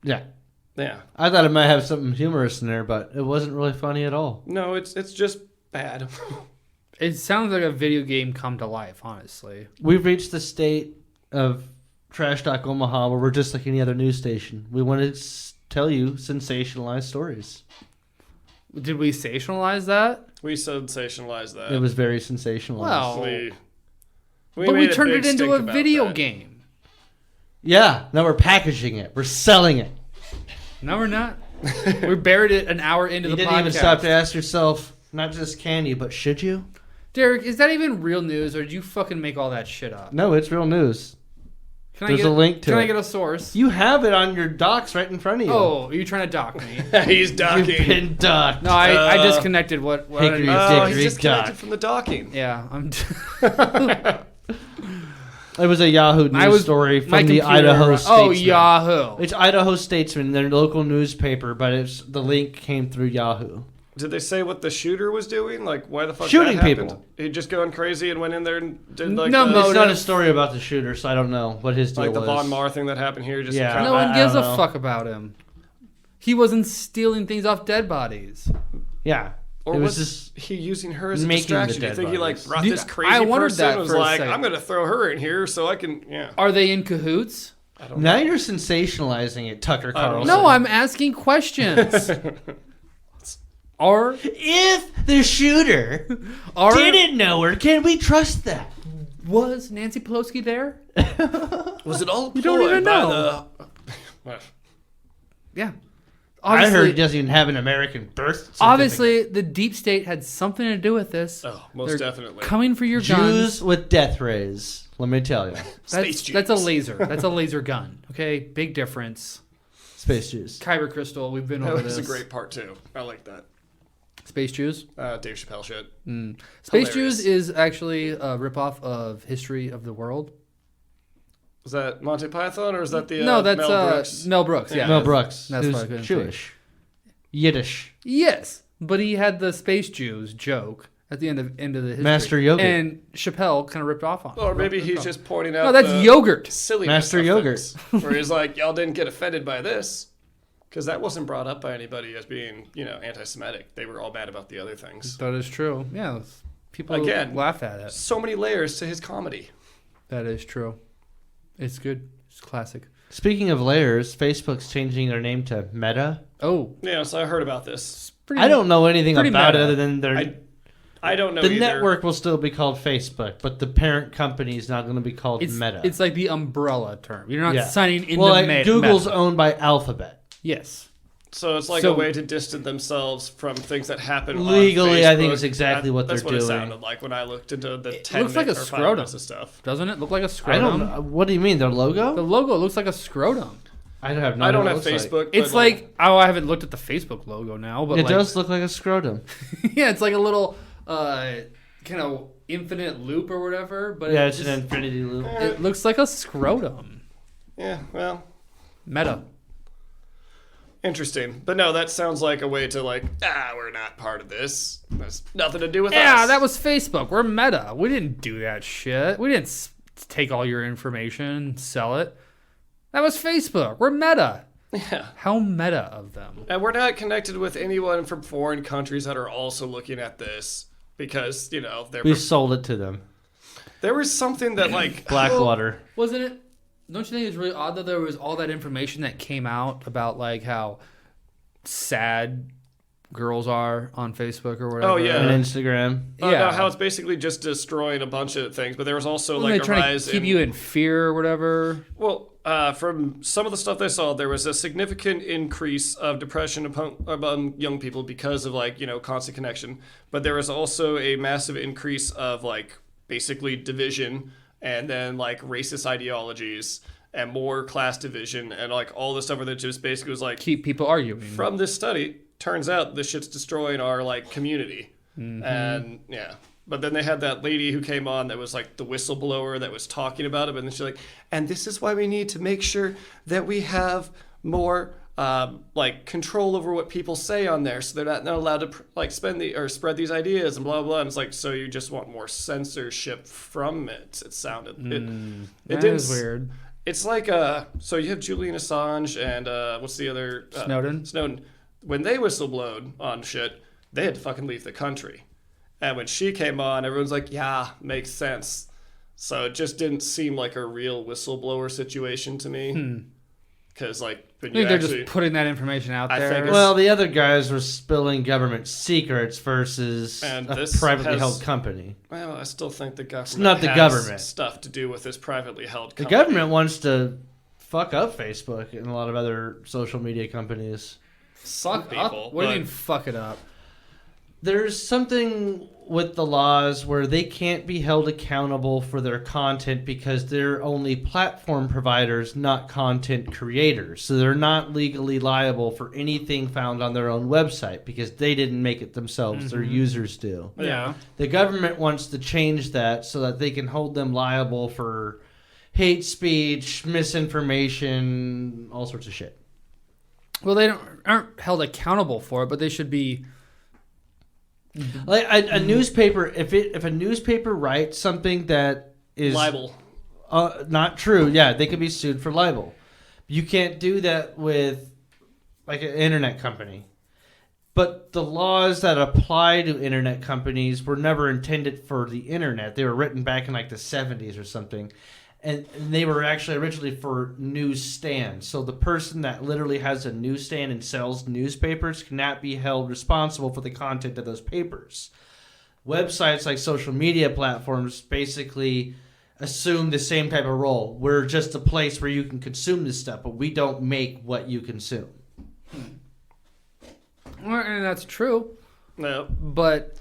Yeah. Yeah. I thought it might have something humorous in there, but it wasn't really funny at all. No, it's just bad. It sounds like a video game come to life, honestly. We've reached the state of Trash Talk Omaha where we're just like any other news station. We want to tell you sensationalized stories. Did we sensationalize that? We sensationalized that. It was very sensationalized. Well, we but we made a turned big it into stink a about video that. game. Yeah, now we're packaging it. We're selling it. No, we're not. We buried it an hour into You the didn't podcast. even stop to ask yourself, not just can you, but should you? Derek, is that even real news, or did you fucking make all that shit up? No, it's real news. Can There's I get a link to Can I it. get a source? You have it on your docs right in front of you. Oh, are you trying to dock me? He's You've docking. been docked. No, I disconnected what Hickory I Oh, Dickory he's disconnected dock. from the docking. Yeah, I'm. It was a Yahoo news story my from the computer- Idaho Statesman. Oh, Yahoo. It's Idaho Statesman, their local newspaper, but it's the link came through Yahoo. Did they say what the shooter was doing? Like, why the fuck Shooting that happened? people. He just going crazy and went in there and did like No, the, no, It's not a story about the shooter, so I don't know what his deal like the was. Von Maur thing that happened here. Just Yeah. kind No of, one I gives a don't know. fuck about him. He wasn't stealing things off dead bodies. Yeah. or it was was just he using her as a making the distraction? Do you dead think he like bodies. brought Dude, this crazy I wondered person that and was for a like, second. I'm gonna throw her in here so I can, yeah. Are they in cahoots? I don't now know. you're sensationalizing it, Tucker I don't Carlson. No, I'm asking questions. Are If the shooter didn't know her, can we trust that? was Nancy Pelosi there? Was it all You don't even ploy by know. the? Yeah. I heard he doesn't even have an American birth certificate. Obviously, the deep state had something to do with this. Oh, most They're definitely. Coming for your Jews guns. with death rays. Let me tell you. Space That's a Jews. laser. That's a laser gun. Okay, big difference. Space Jews. Kyber crystal. We've been That over was this. a great part too. I like that. Space Jews. Dave Chappelle shit. Space Hilarious. Jews is actually a ripoff of History of the World. Was that Monty Python or is that the No, that's Mel Brooks? Mel Brooks. Yeah. Mel Brooks. That's who's what I couldn't Jewish. Yiddish. Yes, but he had the Space Jews joke at the end of the history. Master Yogurt. And Chappelle kind of ripped off on. Or maybe he's ripped just pointing out. off. No, that's the yogurt. silliness Master of Yogurt. things, where he's like, y'all didn't get offended by this. Because that wasn't brought up by anybody as being, anti-Semitic. They were all bad about the other things. That is true. Yeah, people Again. laugh at it. So many layers to his comedy. That is true. It's good. It's classic. Speaking of layers, Facebook's changing their name to Meta. Oh, Yeah, so I heard about this. it's pretty. I don't know anything pretty about it meta. other than their I don't know the either. network will still be called Facebook, but the parent company is not going to be called It's Meta. It's like the umbrella term. You're not Yeah. signing into well, like Meta. Google's owned by Alphabet. Yes. So it's like a way to distance themselves from things that happen legally. on Facebook. I think it's exactly what they're doing. That's what it sounded like when I looked into the 10 looks like a or 5 scrotum minutes of stuff. Doesn't it look like a scrotum? I don't know. What do you mean, their logo? The logo looks like a scrotum. I don't have. I don't have Facebook. It's like I haven't looked at the Facebook logo now, but it does look like a scrotum. Yeah, it's like a little kind of infinite loop or whatever. But yeah, it's an infinity loop. It looks like a scrotum. Yeah, well, Meta. Interesting. But no, that sounds like a way to we're not part of this. There's nothing to do with us. Yeah, that was Facebook. We're Meta. We didn't do that shit. We didn't take all your information and sell it. That was Facebook. We're Meta. Yeah. How meta of them. And we're not connected with anyone from foreign countries that are also looking at this because, we sold it to them. There was something that Blackwater. Wasn't it? Don't you think it's really odd that there was all that information that came out about how sad girls are on Facebook or whatever? Oh, yeah. And Instagram. No, how it's basically just destroying a bunch of things. But there was also Wasn't a they trying rise to keep you in fear or whatever? Well, from some of the stuff I saw, there was a significant increase of depression among young people because of constant connection. But there was also a massive increase of basically division and then racist ideologies and more class division and all this stuff that just basically was keep people arguing. From this study, turns out this shit's destroying our community. Mm-hmm. And yeah. But then they had that lady who came on that was the whistleblower that was talking about it. And then she's and this is why we need to make sure that we have more control over what people say on there, so they're not allowed to spread these ideas and blah blah. And it's so you just want more censorship from it. It sounded that is weird. It's so you have Julian Assange and what's the other Snowden. When they whistleblowed on shit, they had to fucking leave the country. And when she came on, everyone's yeah, makes sense. So it just didn't seem like a real whistleblower situation to me. Because, when you they're just putting that information out there. Well, the other guys were spilling government secrets versus a privately held company. Well, I still think the government it's not the government stuff to do with this privately held company. The government wants to fuck up Facebook and a lot of other social media companies. Suck people. What do you mean fuck it up? There's something with the laws where they can't be held accountable for their content because they're only platform providers, not content creators. So they're not legally liable for anything found on their own website because they didn't make it themselves. Mm-hmm. Their users do. Yeah. The government wants to change that so that they can hold them liable for hate speech, misinformation, all sorts of shit. Well, they aren't held accountable for it, but they should be. A newspaper, if a newspaper writes something that is libel, not true, yeah, they could be sued for libel. You can't do that with an internet company. But the laws that apply to internet companies were never intended for the internet. They were written back in the 70s or something. And they were actually originally for newsstands. So the person that literally has a newsstand and sells newspapers cannot be held responsible for the content of those papers. Websites like social media platforms basically assume the same type of role. We're just a place where you can consume this stuff, but we don't make what you consume. Well, and that's true. No. But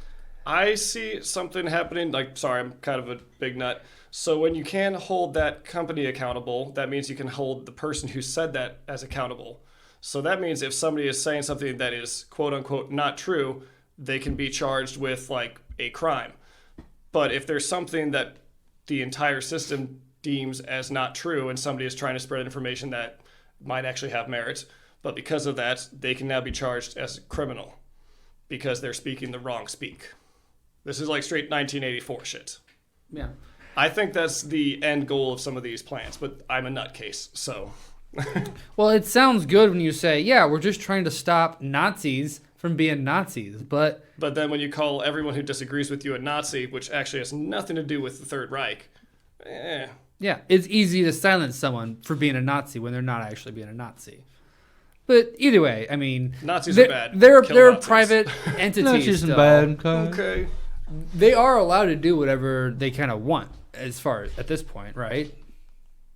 I see something happening. Sorry, I'm kind of a big nut. So when you can hold that company accountable, that means you can hold the person who said that as accountable. So that means if somebody is saying something that is quote unquote not true, they can be charged with a crime. But if there's something that the entire system deems as not true and somebody is trying to spread information that might actually have merit, but because of that, they can now be charged as a criminal because they're speaking the wrong speak. This is straight 1984 shit. Yeah. I think that's the end goal of some of these plans, but I'm a nutcase, so. Well, it sounds good when you say, yeah, we're just trying to stop Nazis from being Nazis, but then when you call everyone who disagrees with you a Nazi, which actually has nothing to do with the Third Reich, yeah, it's easy to silence someone for being a Nazi when they're not actually being a Nazi. But either way, I mean, Nazis are bad. They're Nazis. private entities. Nazis still. are bad. Okay. They are allowed to do whatever they kind of want, as far as at this point, right?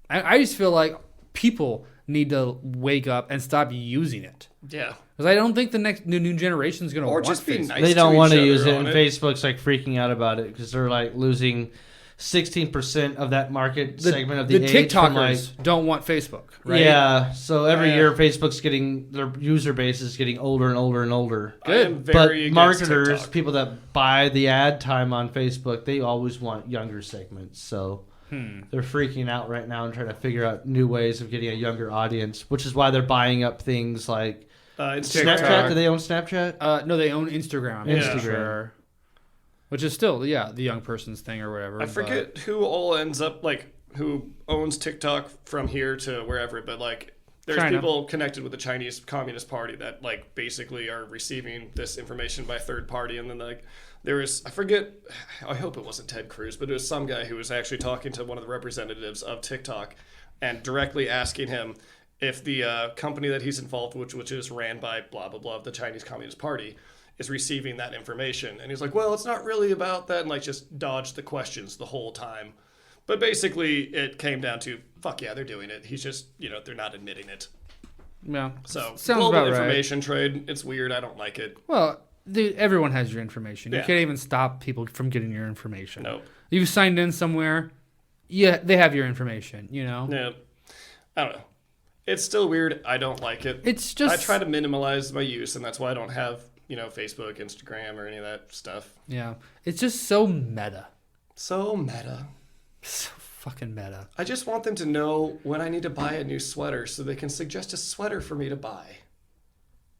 I just feel like people need to wake up and stop using it. Yeah. Because I don't think the next new generation is going to Or want just be Facebook. nice. They don't to want each to use other it, on and Facebook's like freaking out about it because they're like losing 16% of that market segment of the age from, like, TikTokers don't want Facebook, right? Yeah, so every Yeah. year Facebook's getting their user base is getting older and older and older. I am But very against marketers, TikTok. people that buy the ad time on Facebook, they always want younger segments. So they're freaking out right now and trying to figure out new ways of getting a younger audience, which is why they're buying up things like Instagram. Snapchat. Do they own Snapchat? No, they own Instagram. Yeah. Instagram. Sure. Which is still, the young person's thing or whatever. I forget who all ends up, like, who owns TikTok from here to wherever, but, like, there's China. people connected with the Chinese Communist Party that, like, basically are receiving this information by a third party. And then, like, there was, I forget, I hope it wasn't Ted Cruz, but it was some guy who was actually talking to one of the representatives of TikTok and directly asking him if the company that he's involved with, which is ran by blah, blah, blah, the Chinese Communist Party, is receiving that information. And he's like, well, it's not really about that, and like just dodged the questions the whole time. But basically it came down to, fuck yeah, they're doing it. He's just, they're not admitting it. Yeah. So Sounds global about right. information trade, it's weird. I don't like it. Well, dude, everyone has your information. You Yeah. can't even stop people from getting your information. No. You've signed in somewhere. Yeah, they have your information, Yeah. I don't know. It's still weird. I don't like it. It's just... I try to minimize my use, and that's why I don't have, Facebook, Instagram, or any of that stuff. Yeah. It's just so meta. So meta. So fucking meta. I just want them to know when I need to buy a new sweater so they can suggest a sweater for me to buy.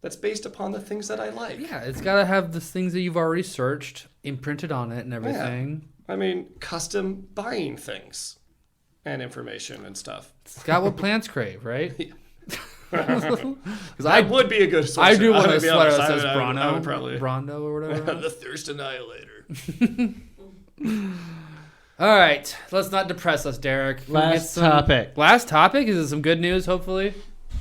That's based upon the things that I like. Yeah, it's got to have the things that you've already searched imprinted on it and everything. I mean, custom buying things and information and stuff. It's got what plants crave, right? Because That would be a good sweater. I do want I'm a gonna be sweater honest, that says I Brondo. would probably. Brondo or whatever. The Thirst Annihilator. All right, let's not depress us, Derek. Can we get Last some- topic. Last topic? Is it some good news, hopefully?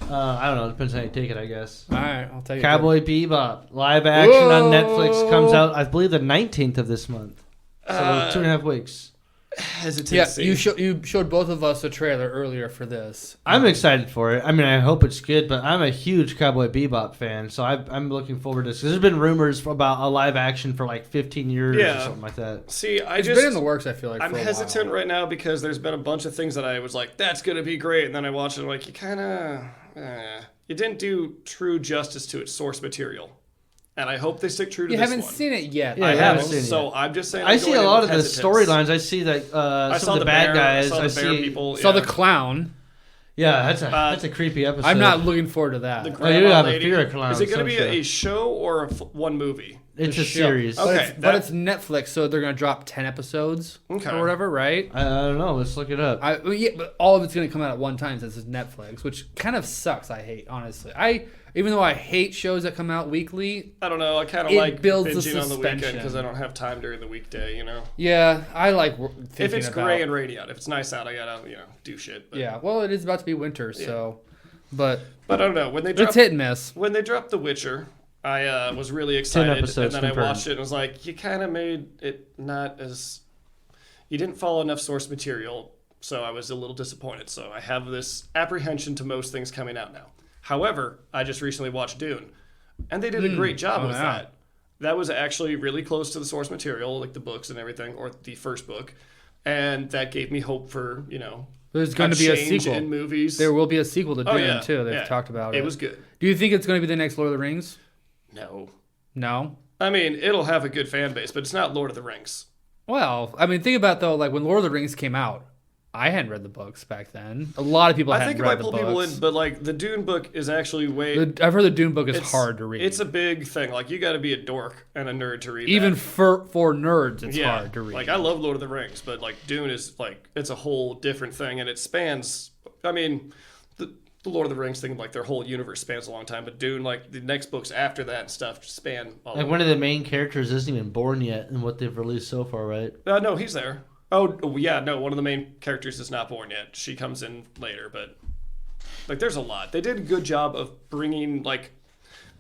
I don't know. Depends how you take it, I guess. All right, I'll tell you. Cowboy Bebop live action on Whoa. Netflix comes out, I believe, the 19th of this month. So 2.5 weeks. Hesitancy. Yeah, you showed both of us a trailer earlier for this. I'm excited for it. I mean, I hope it's good, but I'm a huge Cowboy Bebop fan, so I'm looking forward to this. 'Cause there's been rumors about a live action for like 15 years or something like that. See, It's been in the works, I feel like. I'm for a hesitant while. right now because there's been a bunch of things that I was like, that's going to be great. And then I watched it, I'm like, you kind of, you didn't do true justice to its source material. And I hope they stick true to You this haven't one. seen it yet. Yeah, I I haven't, haven't seen it so yet. I'm just saying. I I'm see going a in lot of with the hesitance. storylines. I see like I some saw of the bad bear, guys. I I saw the bear see. people. Saw yeah. the clown. Yeah, that's a creepy episode. I'm not looking forward to that. The you grandma have a lady. fear of clowns, Is it going to don't be you? a show or one movie? It's The a show. series. Okay. But, but it's Netflix, so they're going to drop 10 episodes Okay. or whatever, right? I don't know. Let's look it up. Yeah, but all of it's going to come out at one time since it's Netflix, which kind of sucks. I hate, honestly. Even though I hate shows that come out weekly, I don't know. I kind of It like builds the binging on the weekend suspension. because I don't have time during the weekday. yeah, I like thinking If it's about. gray and rainy out, if it's nice out, I gotta do shit. But, Yeah, well, it is about to be winter, so. But but I don't know when they it's dropped hit and miss. when they dropped The Witcher. I was really excited, and episodes then I confirmed. watched it and was like, you kind of made it not as. You didn't follow enough source material, so I was a little disappointed. So I have this apprehension to most things coming out now. However, I just recently watched Dune, and they did a great job with yeah. that. That was actually really close to the source material, like the books and everything, or the first book, and that gave me hope for There's going to be a change sequel. in movies. There will be a sequel to Dune, Oh, yeah, too. They've yeah. talked about it. It was good. Do you think it's going to be the next Lord of the Rings? No, No? I mean it'll have a good fan base, but it's not Lord of the Rings. Well, I mean, think about, though, like when Lord of the Rings came out, I hadn't read the books back then. A lot of people I hadn't think it read might the pull books. people in, but like the Dune book is actually way. I've heard the Dune book is it's hard to read. It's a big thing. Like you got to be a dork and a nerd to read. Even that. for nerds, it's hard to read. Like I love Lord of the Rings, but like Dune is like it's a whole different thing, and it spans. I mean, the Lord of the Rings thing, like their whole universe spans a long time, but Dune, like the next books after that and stuff, span. Like one of the main characters isn't even born yet in what they've released so far, right? No, he's there. Oh yeah, no, one of the main characters is not born yet. She comes in later, but like there's a lot. They did a good job of bringing like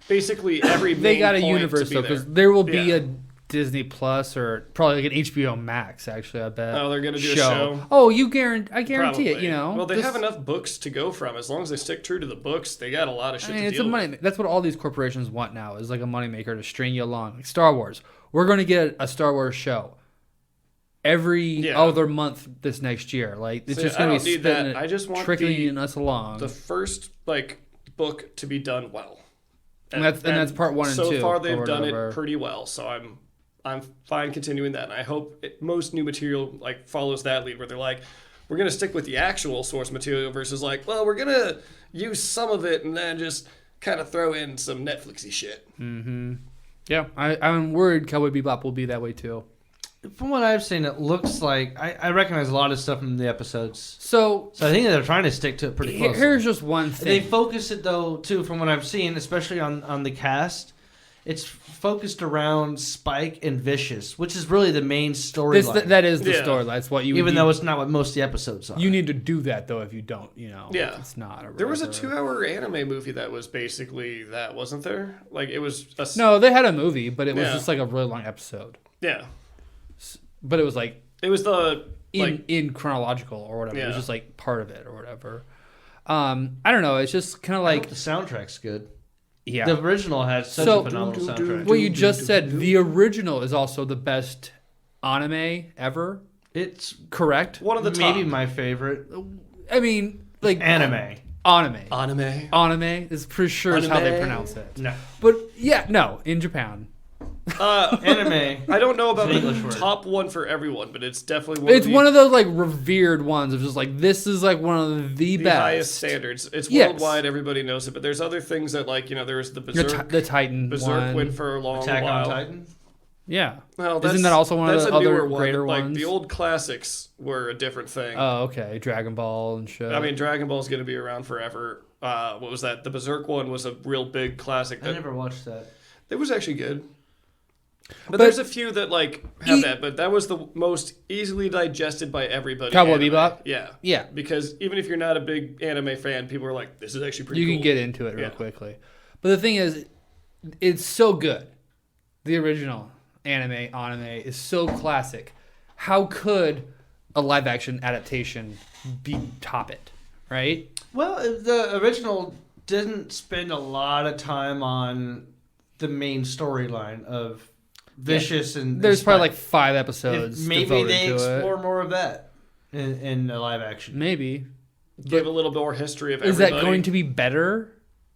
basically every. they main got a point universe, to be though, there. because there will be Yeah. a Disney Plus or probably like an HBO Max. Actually, I bet. Oh, they're gonna do a show. Oh, I guarantee Probably. it. You know. Well, they Just- have enough books to go from. As long as they stick true to the books, they got a lot of shit I mean, to it's deal a money. with. That's what all these corporations want now is like a moneymaker to string you along. Like Star Wars, we're going to get a Star Wars show every other month this next year. Like it's See, just I going to don't be need that. spitting it, I just want trickling us along. the first book to be done well. And that's part 1 and 2. So far, or they've done whatever. it pretty well. So I'm fine continuing that. And I hope most new material follows that lead, where they're like, we're gonna stick with the actual source material versus well, we're gonna use some of it and then just kind of throw in some Netflixy shit. Mm-hmm. Yeah, I'm worried Cowboy Bebop will be that way too. From what I've seen, it looks like I recognize a lot of stuff from the episodes. So I think they're trying to stick to it pretty close. here's just one They thing. focus it though too, from what I've seen, especially on the cast. It's focused around Spike and Vicious, which is really the main storyline. That is the Yeah. story. That's what you even would though need. it's not what most of the episodes are. You need to do that though. If you don't, Yeah. it's not. There was a regular- 2-hour anime movie that was basically that, wasn't there? It was No, they had a movie, but it was Yeah. just like a really long episode. Yeah. But it was like It was the in chronological or whatever. It was Yeah. just like part of it or whatever. I don't know. It's just kind of I hope like the soundtrack's good. yeah. The original has such So- a phenomenal soundtrack. What you just said, the original is also the best anime ever. It's Correct? one of the maybe top. my favorite I mean, like anime. Anime. Anime. Anime is pretty sure is how they Anime. pronounce it. No, But yeah, no, in Japan. anime. I don't know about It's an the English word. top one for everyone, but it's definitely one It's of the, one of those like revered ones of just like this is like one of the the best. highest standards. It's Yes. worldwide. Everybody knows it, but there's other things that there was the Berserk. The Titan Berserk one. went for a long Attack while. on Titan. Yeah. Well, Isn't that also one of that's the a newer other one, greater but, ones? The old classics were a different thing. Oh, okay. Dragon Ball and shit. I mean, Dragon Ball is going to be around forever. What was that? The Berserk one was a real big classic. I That never watched that. it was actually good. But But- there's a few that have E- that, but that was the most easily digested by everybody. Cowboy anime. Bebop? Yeah. yeah. Because even if you're not a big anime fan, people are like, this is actually pretty You cool. can get into it real Yeah. quickly. But the thing is, it's so good. The original anime is so classic. How could a live action adaptation top it? Right? Well, the original didn't spend a lot of time on the main storyline of Vicious and There's probably like Spike. 5 episodes. Maybe devoted they to explore it. more of that in the live action. Maybe. Give a little more history of Is everybody. that going to be better?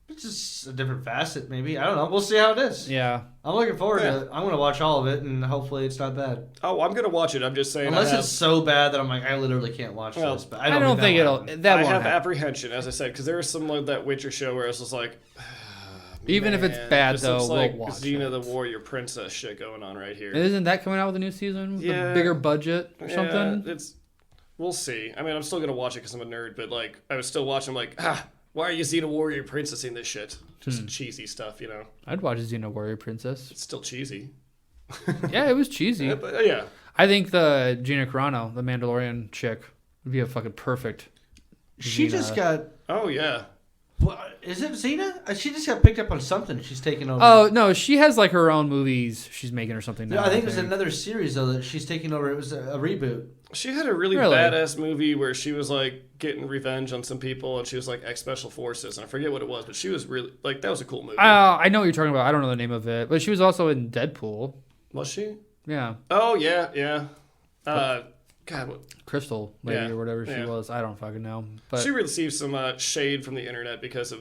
It's just a different facet, maybe. I don't know. We'll see how it is. Yeah. I'm looking forward Yeah. to it. I'm going to watch all of it, and hopefully it's not bad. Oh, I'm going to watch it. I'm just saying. Unless it's so bad that I'm like, I literally can't watch Well, this. But I don't think it'll. happen. That I won't have happen. apprehension, as I said, because there was some that Witcher show where I was just like, Even if it's man, bad, this though, looks we'll like watch Xena it. the Warrior Princess shit going on right here. Isn't that coming out with a new season? With Yeah. a bigger budget or something? We'll see. I mean, I'm still gonna watch it because I'm a nerd, but I was still watching. I'm like, why are you Xena Warrior Princess in this shit? Just cheesy stuff, I'd watch Xena Warrior Princess. It's still cheesy. Yeah, it was cheesy. Yeah, but, yeah. I think the Gina Carano, the Mandalorian chick, would be a fucking perfect. She Xena. just got. Oh yeah. What, is it Xena? She just got picked up on something. She's taking over. Oh no, she has like her own movies she's making or something now. I think it was another series though that she's taking over. It was a reboot. She had a really badass movie where she was getting revenge on some people, and she was ex special forces, and I forget what it was, but she was really that was a cool movie. I know what you're talking about. I don't know the name of it, but she was also in Deadpool. Was she? Yeah, Oh yeah. God, what? Crystal Lady Yeah, or whatever she yeah. was. I don't fucking know. But She received some shade from the internet because of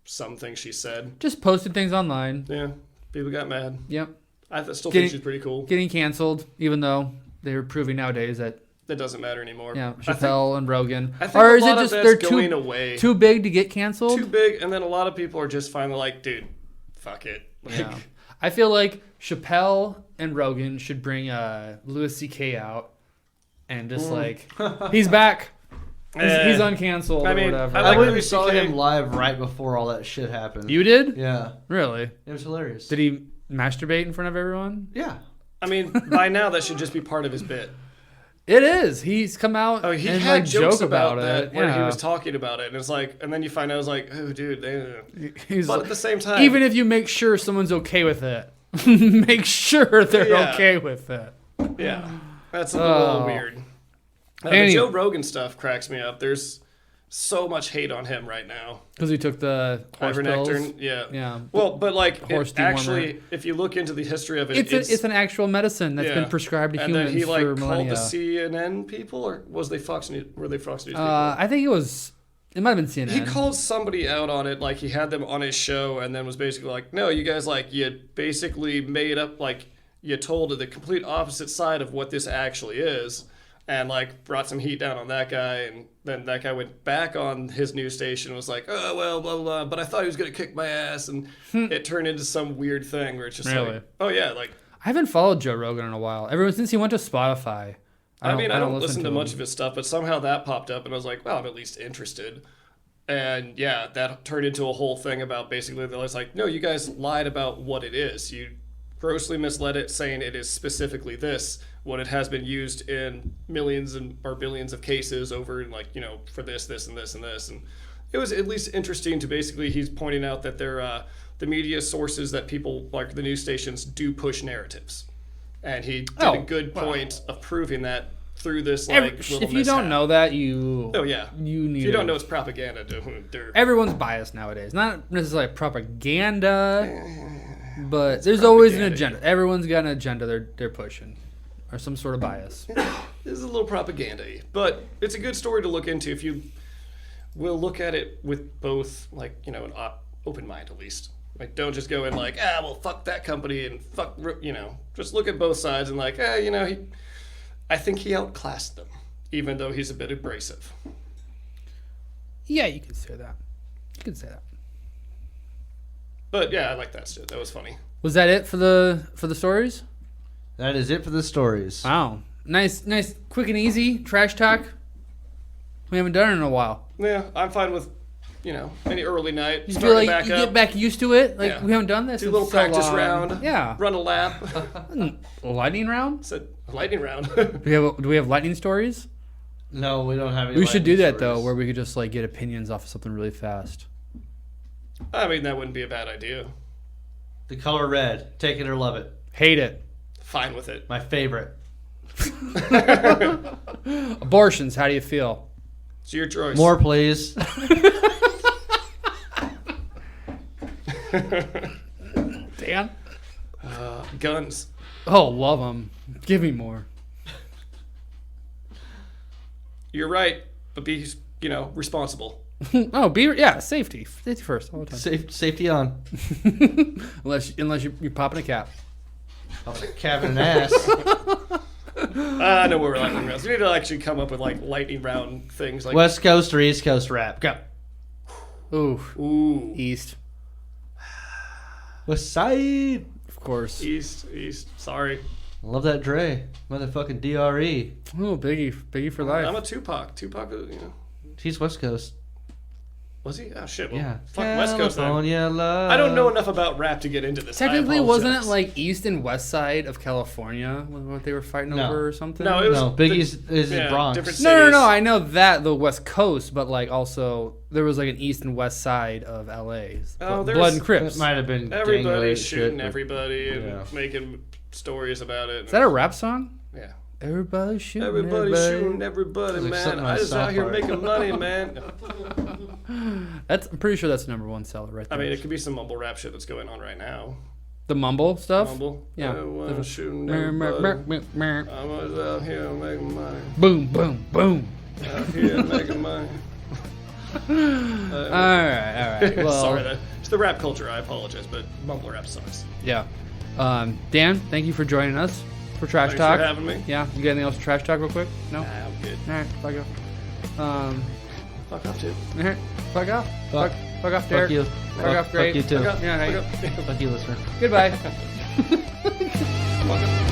some things she said. just posted things online. Yeah, people got mad. Yep, I still Getting- think she's pretty cool. getting canceled, even though they're proving nowadays that That doesn't matter anymore. yeah, I think- Chappelle and Rogan. I think Or a is it lot just of they're that's going too away. too big to get canceled? Too big, and then a lot of people are just finally like, dude, fuck it. Yeah. I feel like Chappelle and Rogan should bring Louis C.K. out and just he's back. He's uncanceled I or mean, whatever. I I like went and Louis saw CK. him live right before all that shit happened. You did? Yeah, Really? it was hilarious. Did he masturbate in front of everyone? Yeah. I mean, by now that should just be part of his bit. It is. He's come out Oh, he and had jokes joke about that it. where he Yeah. was talking about it, and it's and then you find out, oh, dude, He's but at the same time, even if you make sure someone's okay with it, Make sure they're Yeah. okay with it. Yeah, that's a little Oh. weird. The Anyway. Joe Rogan stuff cracks me up. There's so much hate on him right now. Because he took the horse pills. Ivermectin, yeah. Yeah. Well, but like Horse it actually, if you look into the history of it, It's an actual medicine that's yeah. been prescribed to and humans then he like for called millennia. the CNN people, or was they Fox News? Were they Fox News people? I think it might have been CNN. He called somebody out on it, like he had them on his show, and then was basically like, "No, you guys like you basically made up like you told the complete opposite side of what this actually is." And like brought some heat down on that guy, and then that guy went back on his news station and was like, "Oh well, blah blah blah." But I thought he was gonna kick my ass, and it turned into some weird thing where it's just Really? like, "Oh yeah, like." I haven't followed Joe Rogan in a while. Ever since he went to Spotify. I don't listen to him. much of his stuff, but somehow that popped up, and I was like, "Well, I'm at least interested." And yeah, that turned into a whole thing about basically that was like, "No, you guys lied about what it is. You grossly misled it, saying it is specifically this." When it has been used in millions or billions of cases over, like, for this, and this, and this. And it was at least interesting to basically, he's pointing out that they're the media sources that people, like the news stations, do push narratives. And he did a good point of proving that through this, little if you don't know that, you... Oh, yeah. You need if you don't know it's propaganda, everyone's biased nowadays. Not necessarily propaganda, but there's always an agenda. Everyone's got an agenda they're pushing. Or some sort of bias. This is a little propaganda-y, but it's a good story to look into if you will look at it with both, an open mind at least. Like, don't just go in like, well, fuck that company and fuck, just look at both sides and like, I think he outclassed them, even though he's a bit abrasive. Yeah, you could say that. But yeah, I like that shit. That was funny. Was that it for the stories? That is it for the stories. Wow. Nice, quick and easy trash talk. We haven't done it in a while. Yeah, I'm fine with, any early night. You Start feel like back you up. get back used to it? Like, Yeah. we haven't done this Do a in little so practice long. round. Yeah. Run a lap. A lightning round? It's a lightning round. Do we have lightning stories? No, we don't have any. We should do lightning that, though, stories. where we could just, get opinions off of something really fast. I mean, that wouldn't be a bad idea. The color red. Take it or love it. Hate it. Fine with it. My favorite. Abortions, how do you feel? It's your choice. More, please. Dan? Guns. Oh, love them. Give me more. You're right, but be, responsible. Safety. Safety first all the time. Safety on. Unless you're popping a cap. Cabin and ass. I know where we're lightning rounds. We need to actually come up with lightning round things. Like West Coast or East Coast rap. Go. Ooh. East. West Side. Of course. East. Sorry, Love that Dre. Motherfucking DRE. Ooh, Biggie for life. I'm a Tupac. He's West Coast. Was he? Oh shit. Well, Yeah. fuck West Coast then. California love. I don't know enough about rap to get into this. Technically, I wasn't it apologize. East and West side of California what they were fighting No. over or something? No, it was No, Biggie's is Bronx. different No, cities. I know that the West Coast, but also there was an East and West side of LA. Oh, Blood and It Crips. might have been Everybody's gang-related shooting shit, but- everybody and Yeah. making stories about it. Is that a rap song? Yeah. Everybody's shooting Everybody's everybody. shooting everybody, Sounds like man. something I on just out South here Park. making money, man. I'm pretty sure that's the number one seller right I there. mean, it could be some mumble rap shit that's going on right now. The mumble stuff? Mumble. Yeah. I'm shooting Mer, mer, everybody. mer, mer. I was out here making money. Boom, boom, boom. Out here making money. All right. Well, Sorry, it's the rap culture. I apologize, but mumble rap sucks. yeah. Dan, thank you for joining us for Trash Thanks Talk. for having me. Yeah. You got anything else for Trash Talk real quick? No? Nah, I'm good. All right. Fuck off. Fuck off, too. All right. Fuck off. Fuck. Fuck off, Fuck Derek. you. Fuck off, great. Fuck you too. Fuck off. Yeah, Fuck hey. off. Fuck you, listener. Goodbye. Fuck off.